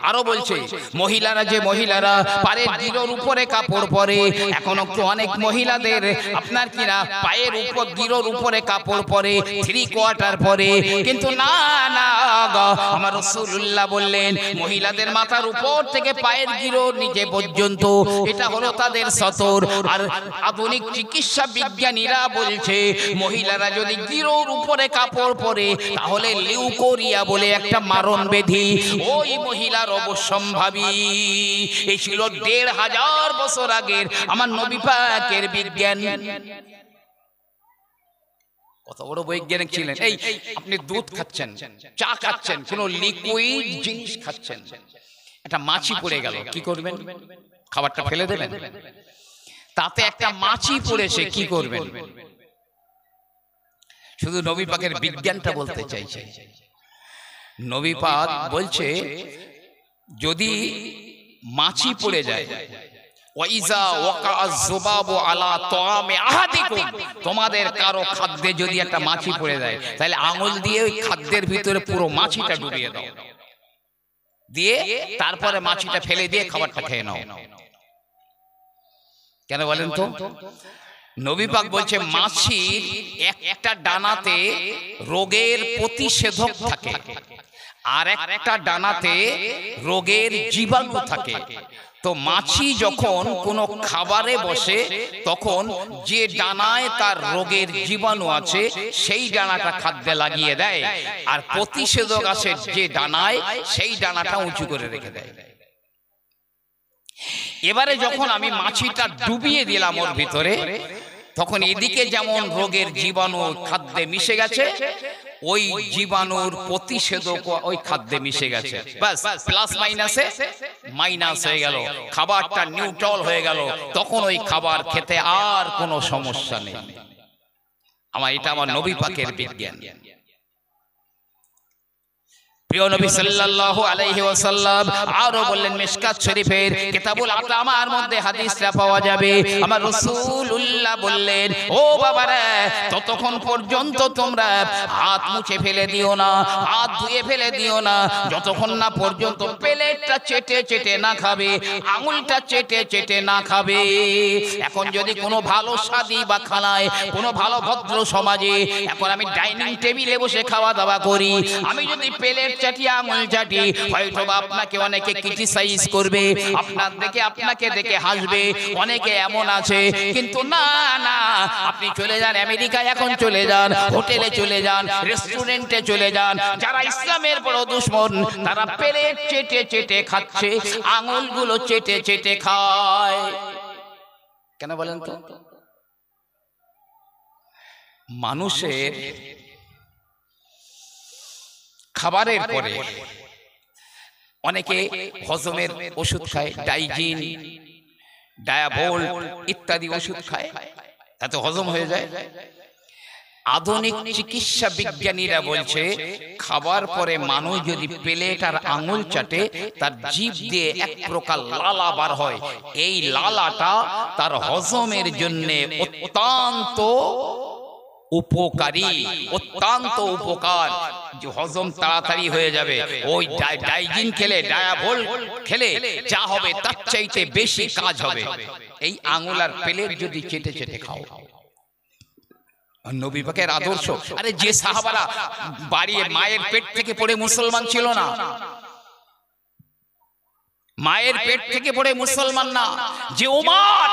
আরো বলছে মহিলারা পায়ের গিরোর উপরে কাপড় পরে, এখন তো অনেক মহিলাদের আপনার কিনা পায়ের উপর গিরোর উপরে কাপড় পরে, 3/4 পরে, কিন্তু না আমার রাসূলুল্লাহ বললেন মহিলাদের মাথার উপর থেকে পায়ের গিরোর নিচে পর্যন্ত এটা হলো তাদের সতর। আর আধুনিক চিকিৎসা বিজ্ঞানীরা বলছে মহিলারা যদি গিরোর উপরে কাপড় পরে তাহলে লিউকোরিয়া বলে একটা মারণ ব্যাধি ওই মহিলার অবশ্যম্ভাবী। এই ছিল 1500 বছর আগের আমার নবী পাকের বিজ্ঞান। কত বড় বৈজ্ঞানিক ছিলেন! এই আপনি দুধ খাচ্ছেন, চা খাচ্ছেন, কোন লিকুইড জিনিস খাচ্ছেন, একটা মাছি পড়ে গেল, কি করবেন? খাবারটা ফেলে দেবেন? তাতে একটা মাছি পড়েছে, কি করবেন? শুধু নবী পাকের বিজ্ঞানটা বলতে চাইছে। নবী পাক বলছে যদি মাছি পড়ে যায়, ওয়াইজা ওয়াকাআজ যুবাবু আলা তাআমি আহাদিকুম, তোমাদের কারো খাদ্যে যদি একটা মাছি পড়ে যায় তাহলে আঙুল দিয়ে ওই খাদ্যের ভিতরে পুরো মাছিটা ডুবিয়ে দাও, দিয়ে তারপরে মাছিটা ফেলে দিয়ে খাবারটা খেয়ে নাও। কেন বলেন তো? নবী পাক বলছে মাছির একটা ডানাতে রোগের প্রতিষেধক থাকে, আর একটা ডানাতে রোগের জীবাণু থাকে। তো মাছি যখন কোনো খাবারে বসে তখন যে ডানায় তার রোগের জীবাণু আছে সেই ডানাটা খাদ্যে লাগিয়ে দেয়, আর প্রতিষেধক আছে যে ডানায় সেই ডানাটা উঁচু করে রেখে দেয়। এবারে যখন আমি মাছিটা ডুবিয়ে দিলাম ওর ভিতরে, তখন এদিকে যেমন রোগের জীবাণু খাদ্যে মিশে গেছে, ওই জীবাণুর প্রতিষেধক ওই খাদ্যে মিশে গেছে, বাস প্লাস মাইনাসে মাইনাস হয়ে গেল, খাবারটা নিউট্রাল হয়ে গেল, তখন ওই খাবার খেতে আর কোনো সমস্যা নেই। এটা আমার নবী পাকের বিজ্ঞান। প্রিয় নবী সাল্লাল্লাহু আলাইহি ওয়াসাল্লাম আরো বললেন, মিশকাত শরীফের কিতাবুল আতামার মধ্যে হাদিসটা পাওয়া যাবে। আমার রাসূলুল্লাহ বললেন, ও বাবারা, ততক্ষণ পর্যন্ত তোমরা হাত মুছে ফেলে দিও না, হাত ধুয়ে ফেলে দিও না, যতক্ষণ না পর্যন্ত প্লেটটা চেটে চেটে না খাবে, আঙুলটা চেটে চেটে না খাবে। এখন যদি কোনো ভালো শাদী বা খানায়, কোনো ভালো ভদ্র সমাজে, এখন আমি ডাইনিং টেবিলে বসে খাওয়া দাওয়া করি, আমি যদি প্লেট চাটি, আঙুল চাটি, হয়তো আপনাকে অনেকে ক্রিটিসাইজ করবে, আপনাকে দেখে হাসবে, অনেকে এমন আছে। কিন্তু না না, আপনি চলে যান আমেরিকায়, এখন চলে যান, হোটেলে চলে যান, রেস্টুরেন্টে চলে যান, যারা ইসলামের বড় দুশমন তারা প্লেট চেটে চেটে খাচ্ছে, আঙুলগুলো চেটে চেটে খায়। কেন বলেন তো? মানুষের খাবারের পরে অনেকে হজমের ওষুধ খায়, ডাইজিন, ডায়াবোল ইত্যাদি ওষুধ খায়, তাতে হজম হয়ে যায়। আধুনিক চিকিৎসা বিজ্ঞানীরা বলছে, খাবার পরে মানুষ যদি প্লেট আর আঙুল চাটে, তার জিভ দিয়ে এক প্রকার লালা বার হয়, এই লালাটা তার হজমের জন্য অত্যন্ত উপকারী, অত্যন্ত উপকার, যে হজম তাড়াতাড়ি হয়ে যাবে। ওই ডাইজিন খেলে, ডায়াবোল খেলে যা হবে তার চাইতে বেশি কাজ হবে এই আঙুল আর প্লেট যদি চেটে চেটে খাও। নবী পাকের আদর্শ। আরে যে সাহাবারা বাড়ি মায়ের পেট থেকে পড়ে মুসলমান ছিল না, মায়ের পেট থেকে পড়ে মুসলমান না, যে ওমর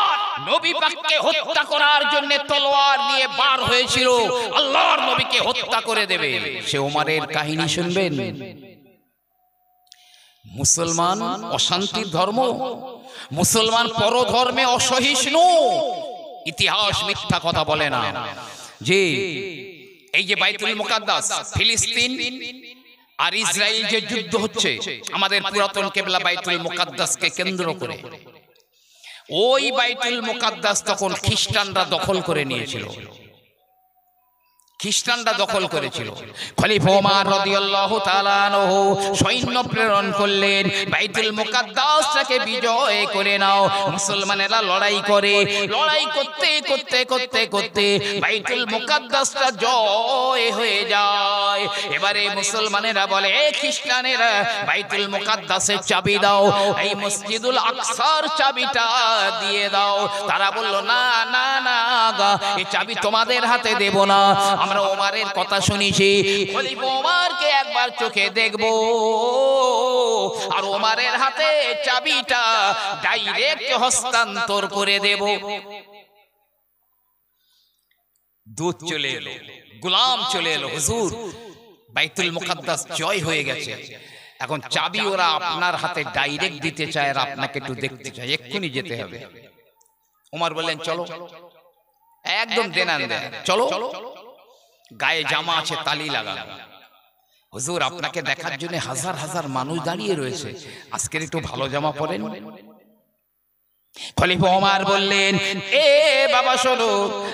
নবী পাককে হত্যা করার জন্য তলোয়ার নিয়ে বার হয়েছিল, আল্লাহর নবীকে হত্যা করে দেবে, সে ওমরের কাহিনী শুনবেন। মুসলমান অশান্তির ধর্ম, মুসলমান পরধর্মে অসহিষ্ণু, ইতিহাস মিথ্যা কথা বলে না। যে এই যে বাইতুল মুকাদ্দাস, ফিলিস্তিন আর ইসরায়েল যে যুদ্ধ হচ্ছে, আমাদের পুরাতন কিবলা বাইতুল মুকাদ্দাসকে কেন্দ্র করে, ওই বাইতুল মুকাদ্দাস তখন খ্রিস্টানরা দখল করে নিয়েছিল, খ্রিস্টানরা দখল করেছিল। খলিফা ওমর রাদিয়াল্লাহু তাআলা আনহু সৈন্য প্রেরণ করলেন, বাইতুল মুকাদ্দাসটাকে বিজয় করে নাও। মুসলমানেরা লড়াই করে, লড়াই করতে করতে করতে করতে বাইতুল মুকাদ্দাসটা জয় হয়ে যায়। এবারে মুসলমানেরা বলে, এ খ্রিস্টানেরা, বাইতুল মুকাদ্দাসের চাবি দাও, এই মসজিদুল আকসার চাবিটা দিয়ে দাও। তারা বলল, না না না, এই চাবি তোমাদের হাতে দেব না, আমরা ওমরের কথা শুনেছি, খলিফা ওমরকে একবার চোখে দেখব, আর ওমরের হাতে চাবিটা ডাইরেক্ট হস্তান্তর করে দেব। দূত চলে এলো, গোলাম চলে এলো, হুজুর বাইতুল মুকাদ্দাস জয় হয়ে গেছে, এখন চাবি ওরা আপনার হাতে ডাইরেক্ট দিতে চায়, আর আপনাকে একটু দেখতে চায়, এক্ষুনি যেতে হবে। ওমর বললেন, চলো, একদম দেনান দেন, চলো। গায়ে জামা আছে, তালি লাগানো, হুজুর আপনাকে দেখার জন্য হাজার হাজার মানুষ দাঁড়িয়ে রয়েছে, আজকের একটু ভালো জামা পরেন। খলিফা ওমর বললেন, এ বাবা শোনো,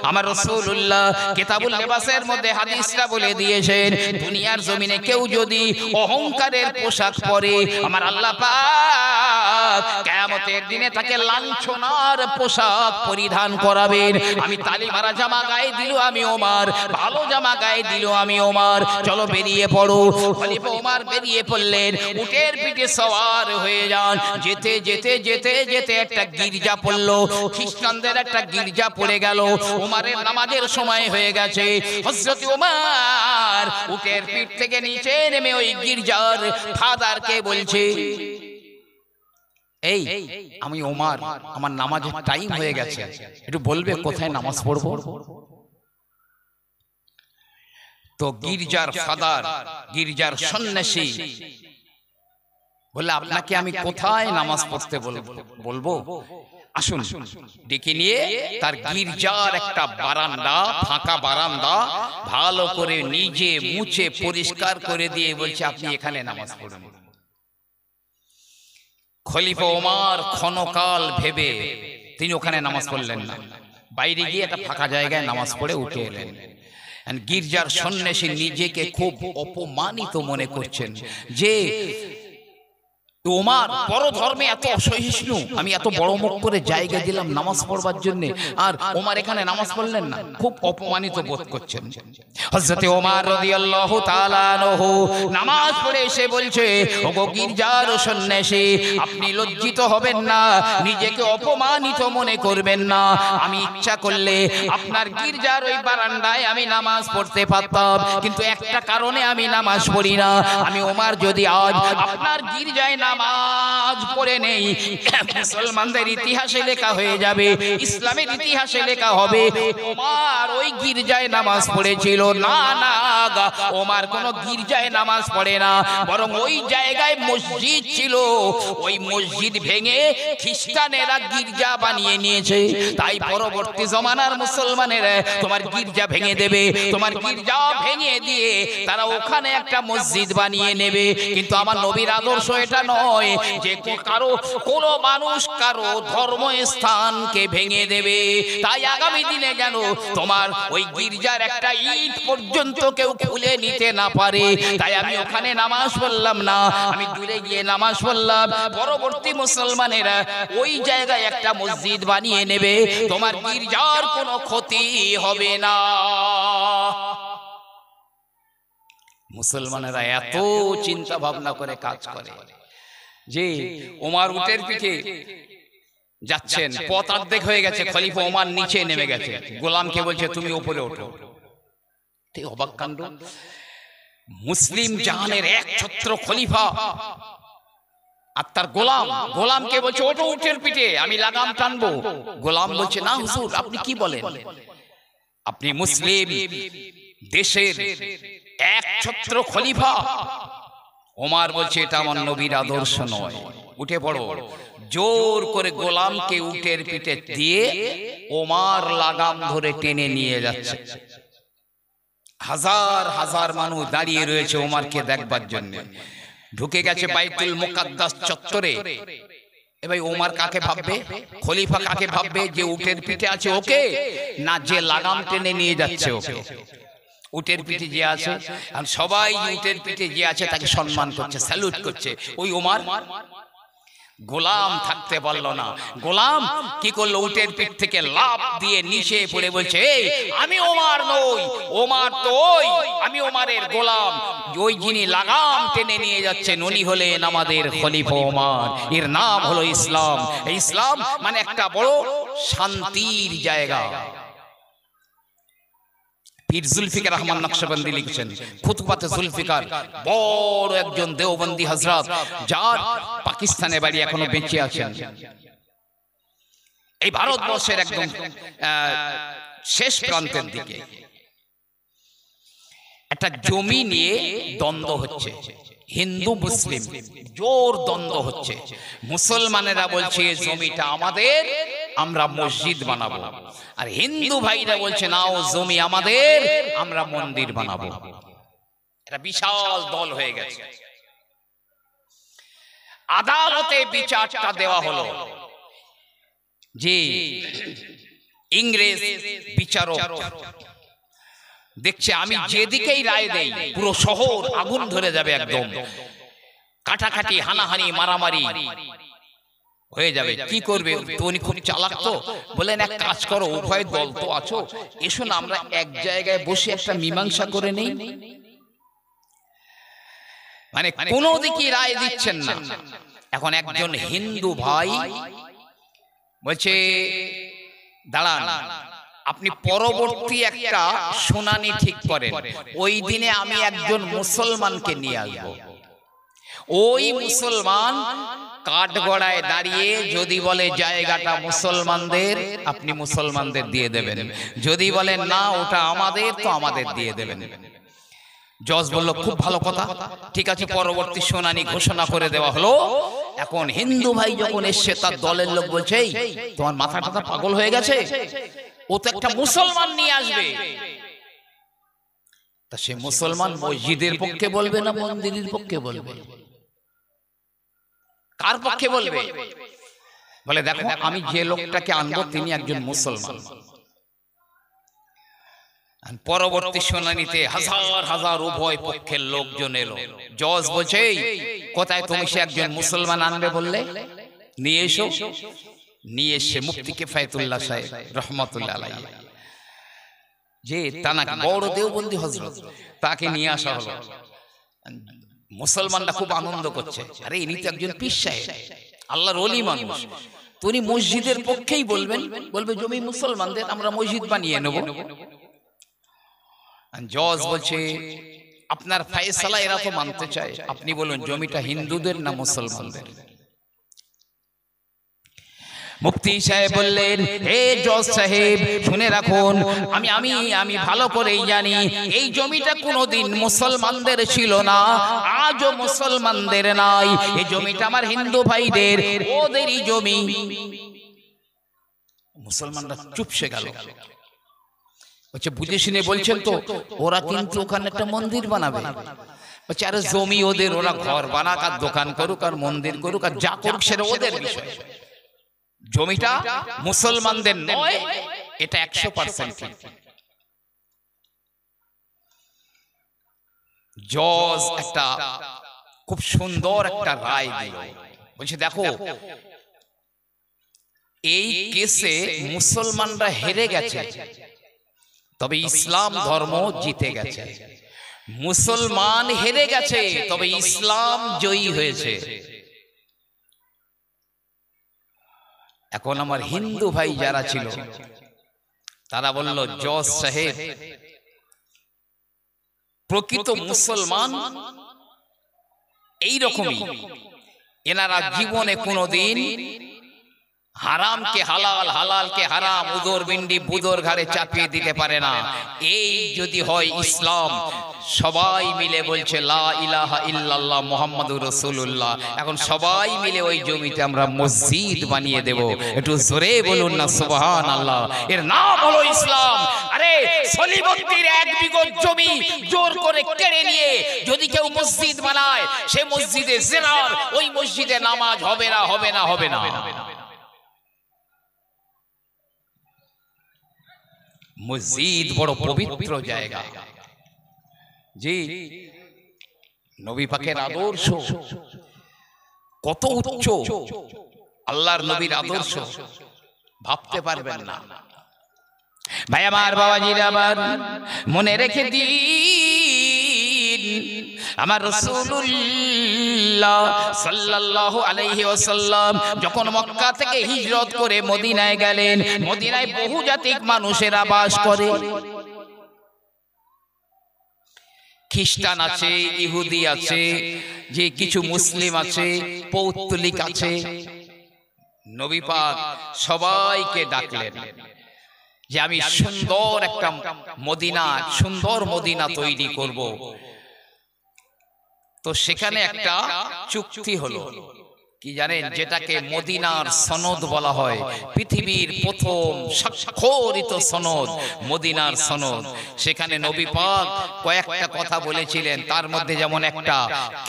আমার রাসূলুল্লাহ কিতাবুল লিবাসের মধ্যে হাদিসটা বলে দিয়েছেন, দুনিয়ার জমিনে কেউ যদি অহংকারের পোশাক পরে, আমার আল্লাহ পাক কিয়ামতের দিনে তাকে লাঞ্ছনার পোশাক পরিধান করাবেন। আমি তালি মারা জামা গায়ে দিল আমি ওমর, ভালো জামা গায়ে দিল আমি ওমর, চলো বেরিয়ে পড়ো। খলিফা ওমর বেরিয়ে পড়লেন, উটের পিঠে সওয়ার হয়ে যান। যেতে যেতে যেতে যেতে একটা গির্জা পড়লো, খ্রিস্টানদের একটা গির্জা পড়ে গেল। ওমরের নামাজের সময় হয়ে গেছে। হযরত ওমর উটের পিঠ থেকে নিচে নেমে ওই গির্জার ফাদারকে বলছে, এই আমি ওমর, আমার নামাজের টাইম হয়ে গেছে, একটু বলবে কোথায় নামাজ পড়বো? তো গির্জার ফাদার, গির্জার সন্ন্যাসী বলে, আপনাকে আমি কোথায় নামাজ পড়তে বলবো? আসুন ডেকে নিয়ে তার গির্জার একটা বারান্দা, ফাঁকা বারান্দা ভালো করে নিজে মুছে পরিষ্কার করে দিয়ে বলছে আপনি এখানে নামাজ পড়ুন। খলিফা ওমর ক্ষণকাল ভেবে তিনি ওখানে নামাজ পড়লেন না, বাইরে গিয়ে একটা ফাঁকা জায়গায় নামাজ পড়ে উঠে এলেন। গির্জার সন্ন্যাসী নিজেকে খুব অপমানিত মনে করছেন যে ওমর বড় ধর্মে এত অসহিষ্ণু, আমি এত বড় মুখ করে জায়গা দিলাম নামাজ পড়বার জন্য, আর ওমর এখানে নামাজ পড়লেন না, খুব অপমানিত বোধ করছেন। হযরত ওমর রাদিয়াল্লাহু তাআলা আনহু নামাজ পড়ে এসে বলছে, ওগো গির্জার সন্ন্যাসী, আপনি লজ্জিত হবেন না, নিজেকে অপমানিত মনে করবেন না। আমি ইচ্ছা করলে আপনার গির্জার ওই বারান্দায় আমি নামাজ পড়তে পারতাম, কিন্তু একটা কারণে আমি নামাজ পড়ি না। আমি ওমর যদি আজ আপনার গির্জায় নামাজ পড়ে নেই, মুসলমানদের ইতিহাসে লেখা হয়ে যাবে, ইসলামের ইতিহাসে লেখা হবে ওমর ওই গির্জায় নামাজ পড়েছিল। না না, ওমর কোন গির্জায় নামাজ পড়ে না, বরং ওই জায়গায় মসজিদ ছিল, ওই মসজিদ ভেঙে খ্রিস্টানেরা গির্জা বানিয়ে নিয়েছে। তাই পরবর্তী জমানার মুসলমানেরা তোমার গির্জা ভেঙে দেবে, তোমার গির্জা ভেঙে দিয়ে তারা ওখানে একটা মসজিদ বানিয়ে নেবে। কিন্তু আমার নবীর আদর্শ এটা নয় যে কোন মানুষ কারো ধর্মস্থানকে ভেঙে দেবে। তাই আগামী দিনে যেন তোমার ওই গির্জার একটা ইট পর্যন্ত কেউ খুলে নিতে না পারে। তাই আমি ওখানে নামাজ পড়লাম না, আমি দূরে গিয়ে নামাজ পড়লাম। পরবর্তী মুসলমানেরা ওই জায়গায় একটা মসজিদ বানিয়ে নেবে, তোমার গির্জার কোনো ক্ষতি হবে না। মুসলমানেরা এত চিন্তা ভাবনা করে কাজ করে যে ওমর উটের পিঠে যাচ্ছেন, পথ অর্ধেক হয়ে গেছে, খলিফা ওমর নিচে নেমে গেছে, গোলামকে বলছে তুমি উপরে ওঠো। ঠিক অবাক কাণ্ড, মুসলিম জাহানের একছত্র খলিফা আর তার গোলামকে বলছে ওঠো উটের পিঠে, আমি লাগাম টানবো। গোলাম বলছে না হুজুর, আপনি কি বলেন, আপনি মুসলিম দেশের একছত্র খলিফা। ওমর বলছে এটা আমার নবীর আদর্শ নয়, উঠে পড়ো। জোর করে গোলামকে উটের পিঠে দিয়ে ওমর লাগাম ধরে টেনে নিয়ে যাচ্ছে। হাজার হাজার মানুষ দাঁড়িয়ে রয়েছে ওমরকে দেখবার জন্য। ঢুকে গেছে বাইতুল মুকাদ্দাস চত্বরে। এবার ওমর কাকে ভাববে, খলিফা কাকে ভাববে, যে উটের পিঠে আছে ওকে, না যে লাগাম টেনে নিয়ে যাচ্ছে ওকে? উটের পিঠে যে আছে, সবাই উটের পিঠে যে আছে তাকে সম্মান করছে, স্যালুট করছে। ওই ওমর গোলাম থাকতে পারলো না, গোলাম কি করলো, উটের পিঠ থেকে লাফ দিয়ে নিচে পড়ে বলছে এই আমি ওমর নই, ওমর তো ওই, আমি ওমরের গোলাম, ওই যিনি লাগাম টেনে নিয়ে যাচ্ছেন উনি হলেন আমাদের খলিফা ওমর। এর নাম হলো ইসলাম। ইসলাম মানে একটা বড় শান্তির জায়গা। পীর জুলফিকার রহমান নকশবন্দি লিখছেন, খুতবাতে জুলফিকার, বড় একজন দেওবন্দি হযরত, যার পাকিস্তানে বাড়ি, এখনো বেঁচে আছেন। এই ভারতবর্ষের একদম শেষ প্রান্তের দিকে একটা জমি নিয়ে দ্বন্দ্ব হচ্ছে, হিন্দু মুসলিম জোর দ্বন্দ্ব হচ্ছে। মুসলমানেরা বলছে জমিটা আমাদের, আমরা মসজিদ বানাবো, আর হিন্দু ভাইরা বলছে না ও জমি আমাদের, আমরা মন্দির বানাবো। এটা বিশাল দল হয়ে গেছে। আদালতে বিচারটা দেওয়া হলো যে ইংরেজ বিচারক দেখছে আমি যেদিকেই রায় দেই পুরো শহর আগুন ধরে যাবে, একদম কাটাকাটি, হানাহানি, মারামারি হয়ে যাবে। কি করবে, উনি খুব চালাক তো, বলেন এক কাজ করো, উভয় দল তো আছো, এসো না আমরা এক জায়গায় বসে একটা মীমাংসা করে নেই। মানে কোনো দিকে রায় দিচ্ছেন না। এখন একজন হিন্দু ভাই বলছে দাঁড়ান, আপনি পরবর্তী একটা শুনানি ঠিক করেন, ওই দিনে আমি একজন মুসলমানকে নিয়ে আসবো, ওই মুসলমান কাঠগড়ায় দাঁড়িয়ে যদি বলে জায়গাটা মুসলমানদের, আপনি মুসলমানদের দিয়ে দেবেন, যদি বলেন না ওটা আমাদের, তো আমাদের দিয়ে দেবেন। জজ বলল খুব ভালো কথা, ঠিক আছে। পরবর্তী শুনানি ঘোষণা করে দেওয়া হলো। এখন হিন্দু ভাই যখন এসছে, তার দলের লোক বলছে, এই তোমার মাথা টাথা পাগল হয়ে গেছে, ও তো একটা মুসলমান নিয়ে আসবে। তা সে মুসলমান মসজিদের পক্ষে বলবে না মন্দিরের পক্ষে বলবে? কার পক্ষে বলবে? বলে দেখো, আমি যে লোকটাকে আনবো তিনি একজন মুসলমান। পরবর্তী শুনানিতে হাজার হাজার উভয় পক্ষের লোকজন এলো। জজ বলছে, কোথায় তুমি সে একজন মুসলমান আনবে বললে? নিয়ে এসো। নিয়ে এসে মুফতি কিফায়েতুল্লাহ সাহেব রহমাতুল্লাহ আলাইহি, যে তানাকে বড় দেওবন্দি হযরত, তাকে নিয়ে আসা হলো। মুসলমানরা খুব আনন্দ করছে, আরে ইনি তো একজন পীর সাহেব, আল্লাহর ওলি মানুষ, তিনি মসজিদের পক্ষেই বলবেন, বলবে জমি মুসলমানদের, আমরা মসজিদ বানিয়ে নেব। জজ বলছে, আপনার ফয়সালা এরা তো মানতে চায়, আপনি বলুন জমিটা হিন্দুদের না মুসলমানদের? মুফতি সাহেব বললেন, হে জজ সাহেব শুনে রাখুন, আমি ভালো করেই জানি এই জমিটা কোনোদিন মুসলমানদের ছিল না, আজও মুসলমানদের নাই। এই জমিটা আমার হিন্দু ভাইদের, ওদেরই জমি। মুসলমানরা চুপসে গেল। বলছে, বুঝে শুনে বলছেন তো? ওরা কিন্তু ওখানে একটা মন্দির বানাবে। বলছে, আরে জমি ওদের, ওরা ঘর বানাক আর দোকান করুক আর মন্দির করুক আর যা করুক সেটা ওদের বিষয়, জমিটা মুসলমানদের নয়, এটা 100%। জজ একটা খুব সুন্দর একটা রায় দিল। বলছে, দেখো এই কেসে মুসলমানরা হেরে গেছে, তবে ইসলাম ধর্ম জিতে গেছে। মুসলমান হেরে গেছে, তবে ইসলাম জয়ী হয়েছে। এখন আমার হিন্দু ভাই যারা ছিল তারা বলল, জজ সাহেব প্রকৃত মুসলমান এইরকমই, এনারা জীবনে কোনোদিন হারামকে হালাল, হালালকে হারাম, উদর বিন্দি বুদর ঘাড়ে চাপিয়ে দিতে পারে না। এই যদি হয় ইসলাম, সবাই মিলে বলছে লা ইলাহা ইল্লাল্লাহ মুহাম্মাদুর রাসূলুল্লাহ, এখন সবাই মিলে ওই জমিতে আমরা মসজিদ বানিয়ে দেব। একটু জোরে বলুন না সুবহানাল্লাহ। এর নাম হলো ইসলাম। আরে সলিমদ্দির 1 বিঘা জমি জোর করে কেড়ে নিয়ে যদি কেউ মসজিদ বানায়, সে মসজিদে জিনার, ওই মসজিদে নামাজ হবে না, হবে না, হবে না। মসজিদ বড় পবিত্র জায়গা। জি, নবী পাকের আদর্শ কত উচ্চ, আল্লাহর নবীর আদর্শ ভাবতে পারবেন না। ভাই আমার, বাবাজিরা আমার, মনে রেখে দিন, আমার রাসূলুল্লাহ সাল্লাল্লাহু আলাইহি ওয়াসাল্লাম যখন মক্কা থেকে হিজরত করে মদিনায় গেলেন, মদিনায় বহুজাতিক মানুষেরা বাস করে। খ্রিস্টান আছে, ইহুদি আছে, যে কিছু মুসলিম আছে, পৌত্তলিক আছে। নবী পাক সবাইকে ডাকলেন যে আমি সুন্দর একটা মদিনা, সুন্দর মদিনা তৈরি করব। তো সেখানে একটা চুক্তি হলো, কি জানেন, যেটাকে মদিনার সনদ বলা হয়। পৃথিবীর প্রথম স্বাক্ষরিত সনদ মদিনার সনদ। সেখানে নবী পাক কয়েকটা কথা বলেছিলেন, তার মধ্যে যেমন একটা,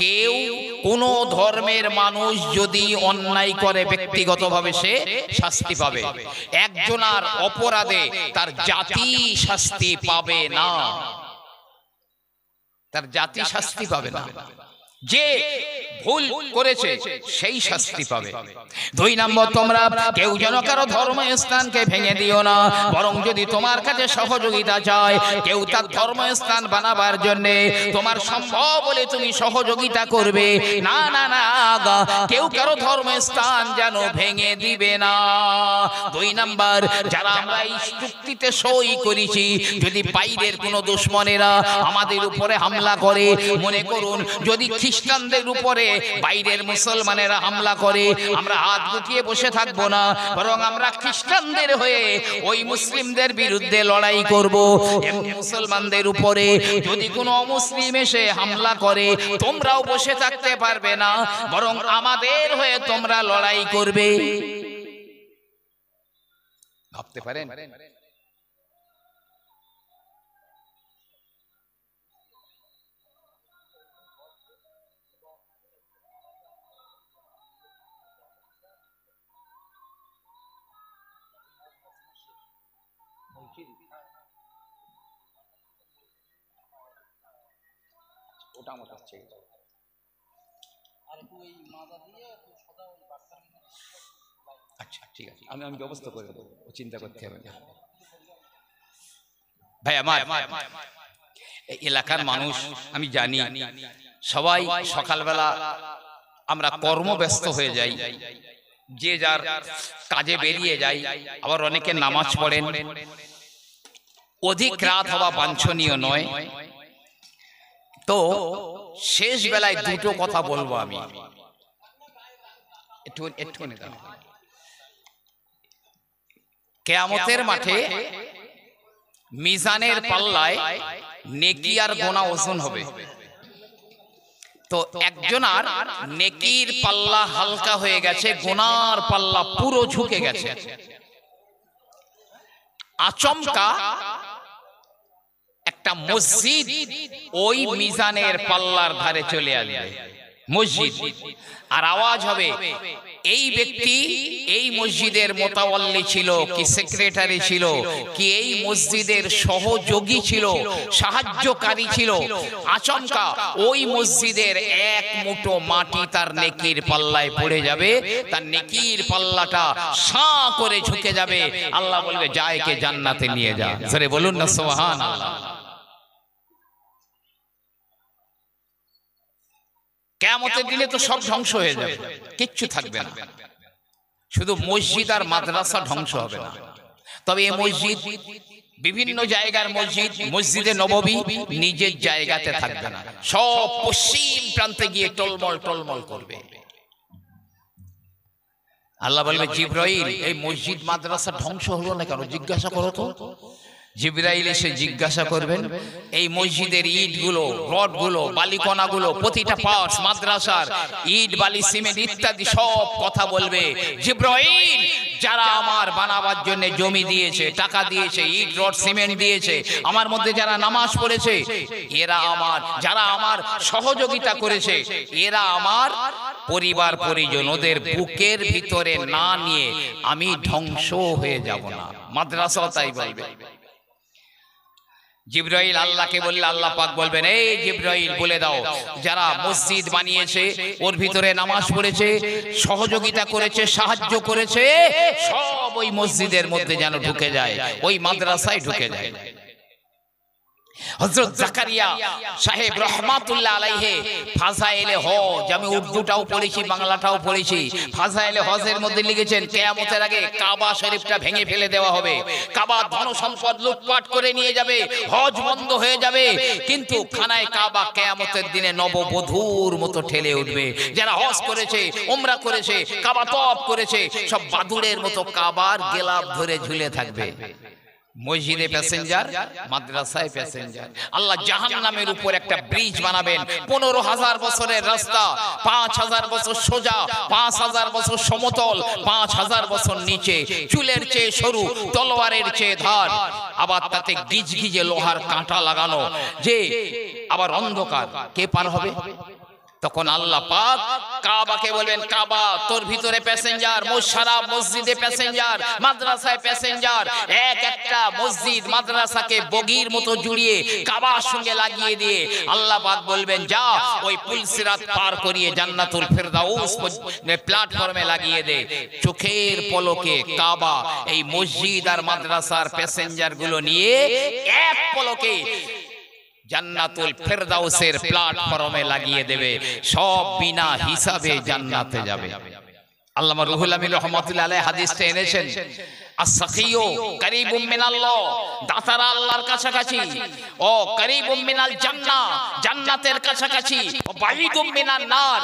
কেউ কোন ধর্মের মানুষ যদি অন্যায় করে ব্যক্তিগতভাবে সে শাস্তি পাবে, একজনের অপরাধে তার জাতি শাস্তি পাবে না, তার জাতি শাস্তি পাবে না, যে ভুল করেছে সেই শাস্তি পাবে। 2 নম্বর, তোমরা কেউ যেন কারো ধর্মস্থানকে ভেঙে দিও না, বরং যদি তোমার কাছে সহযোগিতা চায়, কেউ তার ধর্মস্থান বানাবার জন্য তোমার সম্ভব বলে তুমি সহযোগিতা করবে। না না না, কেউ কারো ধর্মস্থান যেন ভেঙে দিবে না। 2 নম্বর, যারা আমরা এই চুক্তিতে সই করেছি, যদি বাইরের কোনো দুশমনেরা আমাদের উপরে হামলা করে, মনে করুন যদি খ্রিস্টানদের উপরে বাইরের মুসলমানেরা হামলা করে, আমরা হাত গুটিয়ে বসে থাকবো না, বরং আমরা খ্রিস্টানদের হয়ে ওই মুসলিমদের বিরুদ্ধে লড়াই করব। মুসলমানদের উপরে যদি কোনো অমুসলিম এসে হামলা করে তোমরাও বসে থাকতে পারবে না, বরং আমাদের হয়ে তোমরা লড়াই করবে। ভাবতে পারেন? ওটা আমার কাছে আচ্ছা ঠিক আছে, আমি ব্যবস্থা করে দেবো, চিন্তা করতে হবে না ভাই। আমার এলাকার মানুষ আমি জানি, সবাই সকালবেলা আমরা কর্মব্যস্ত হয়ে যাই, যে যার কাজে বেরিয়ে যাই, আবার অনেকে নামাজ পড়েন। অধিক রাত হওয়া বাঞ্ছনীয় নয়, তো শেষ বেলায় দুটো কথা বলবো আমি। একটু কিয়ামতের মাঠে মিজানের পাল্লায় নেকি আর গোনা ওজন হবে। তো একজনার নেকির পাল্লা হালকা হয়ে গেছে, গোনার পাল্লা পুরো ঝুঁকে গেছে। আচমকা একটা মসজিদ ওই মিজানের পাল্লার ধারে চলে আসবে, মসজিদ, আর আওয়াজ হবে এই ব্যক্তি এই মসজিদের মোতাওয়াল্লি ছিল কি সেক্রেটারি ছিল কি এই মসজিদের সহযোগী ছিল, সাহায্যকারী ছিল। আচমকা ওই মসজিদের এক মুঠো মাটি তার নেকির পাল্লায় পড়ে যাবে, তার নেকির পাল্লাটা সাঁ করে ঝুঁকে যাবে। আল্লাহ বলবে যা একে জান্নাতে নিয়ে যা। জোরে বলুন না সুবহানাল্লাহ। কিয়ামতের দিনে তো সব ধ্বংস হয়ে যাবে, কিচ্ছু থাকবে না, শুধু মসজিদ আর মাদ্রাসা ধ্বংস হবে না। তবে এই মসজিদ, বিভিন্ন জায়গার মসজিদ, মসজিদে নববী নিজের জায়গাতে থাকবে না, সব পশ্চিম প্রান্তে গিয়ে টলমল টলমল করবে। আল্লাহ বলবে জিবরাইল এই মসজিদ মাদ্রাসা ধ্বংস হলো না কেন জিজ্ঞাসা করো তো। জিবরাইল এসে জিজ্ঞাসা করবেন এই মসজিদের ইটগুলো, রডগুলো, বালিকণাগুলো, প্রতিটা পার্টস মাদ্রাসার ইট, বালি, সিমেন্ট ইত্যাদি সব কথা বলবে। জিবরাইল যারা আমার বানাবার জন্য জমি দিয়েছে, টাকা দিয়েছে, ইট, রড, সিমেন্ট দিয়েছে, আমার মধ্যে যারা নামাজ পড়েছে এরা আমার, যারা আমার সহযোগিতা করেছে এরা আমার পরিবার পরিজন, ওদের বুকের ভিতরে না নিয়ে আমি ধ্বংস হয়ে যাব না। মাদ্রাসা তাই বলবে। জিবরাইল আল্লাহকে বললে আল্লাহ পাক বলবেন এই জিবরাইল বলে দাও যারা মসজিদ বানিয়েছে, ওর ভিতরে নামাজ পড়েছে, সহযোগিতা করেছে, সাহায্য করেছে, সব ওই মসজিদের মধ্যে যেন ঢুকে যায়, ওই মাদ্রাসায় ঢুকে যায়। হযরত জাকারিয়া সাহেব রহমাতুল্লাহ আলাইহি ফাজাইলে হজ, আমি উর্দুটাও পড়েছি বাংলাটাও পড়েছি, ফাজাইলে হজের মধ্যে লিখেছেন কিয়ামতের আগে কাবা শরীফটা ভেঙে ফেলে দেওয়া হবে, কাবা ধন সম্পদ লুটপাট করে নিয়ে যাবে, হজ বন্ধ হয়ে যাবে, কিন্তু খানায় কাবা কিয়ামতের দিনে নববধূর মতো ঠেলে উঠবে। যারা হজ করেছে, উমরা করেছে, কাবা তওয়াফ করেছে, সব বাদুড়ের মতো কাবার গেলাপ ধরে ঝুলে থাকবে। মসজিদে প্যাসেঞ্জার, মাদ্রাসায় প্যাসেঞ্জার। আল্লাহ জাহান্নামের উপর একটা ব্রিজ বানাবেন, 15,000 বছরের রাস্তা, 5,000 বছর সোজা, 5,000 বছর সমতল, 5,000 বছর নিচে, চুলের চেয়ে সরু, তলোয়ারের চেয়ে ধার, আবার তাতে গিজগিজে লোহার কাঁটা লাগানো, যে আবার অন্ধকার, কে পার হবে? তখন আল্লাহ পাক কাবাকে বলবেন কাবা তোর ভিতরে প্যাসেঞ্জার, সারা মসজিদে প্যাসেঞ্জার, মাদ্রাসায় প্যাসেঞ্জার। এক একটা মসজিদ মাদ্রাসাকে বগির মতো জুড়িয়ে কাবার সঙ্গে লাগিয়ে দিয়ে আল্লাহ পাক বলবেন যা ওই পুল সিরাত পার করিয়ে জান্নাতুল ফেরদাউস প্ল্যাটফর্মে লাগিয়ে দে। চোখের পলকে কাবা এই মসজিদ আর মাদ্রাসার প্যাসেঞ্জার গুলো নিয়ে এক পলকে জান্নাতুল ফেরদাউসের প্ল্যাটফর্মে লাগিয়ে দেবে, সব বিনা হিসাবে জান্নাতে যাবে। আল্লামা রুহুল আমিন রাহমাতুল্লাহ আলাইহি হাদিসটা এনেছেন, as-সাখিয়ু কারীবুম মিনাল্লাহ, দাতারা আল্লাহর কাছাকাছি, ও কারীবুম মিনাল জান্নাহ, জান্নাতের কাছাকাছি, ও বাঈদুম মিনান নার,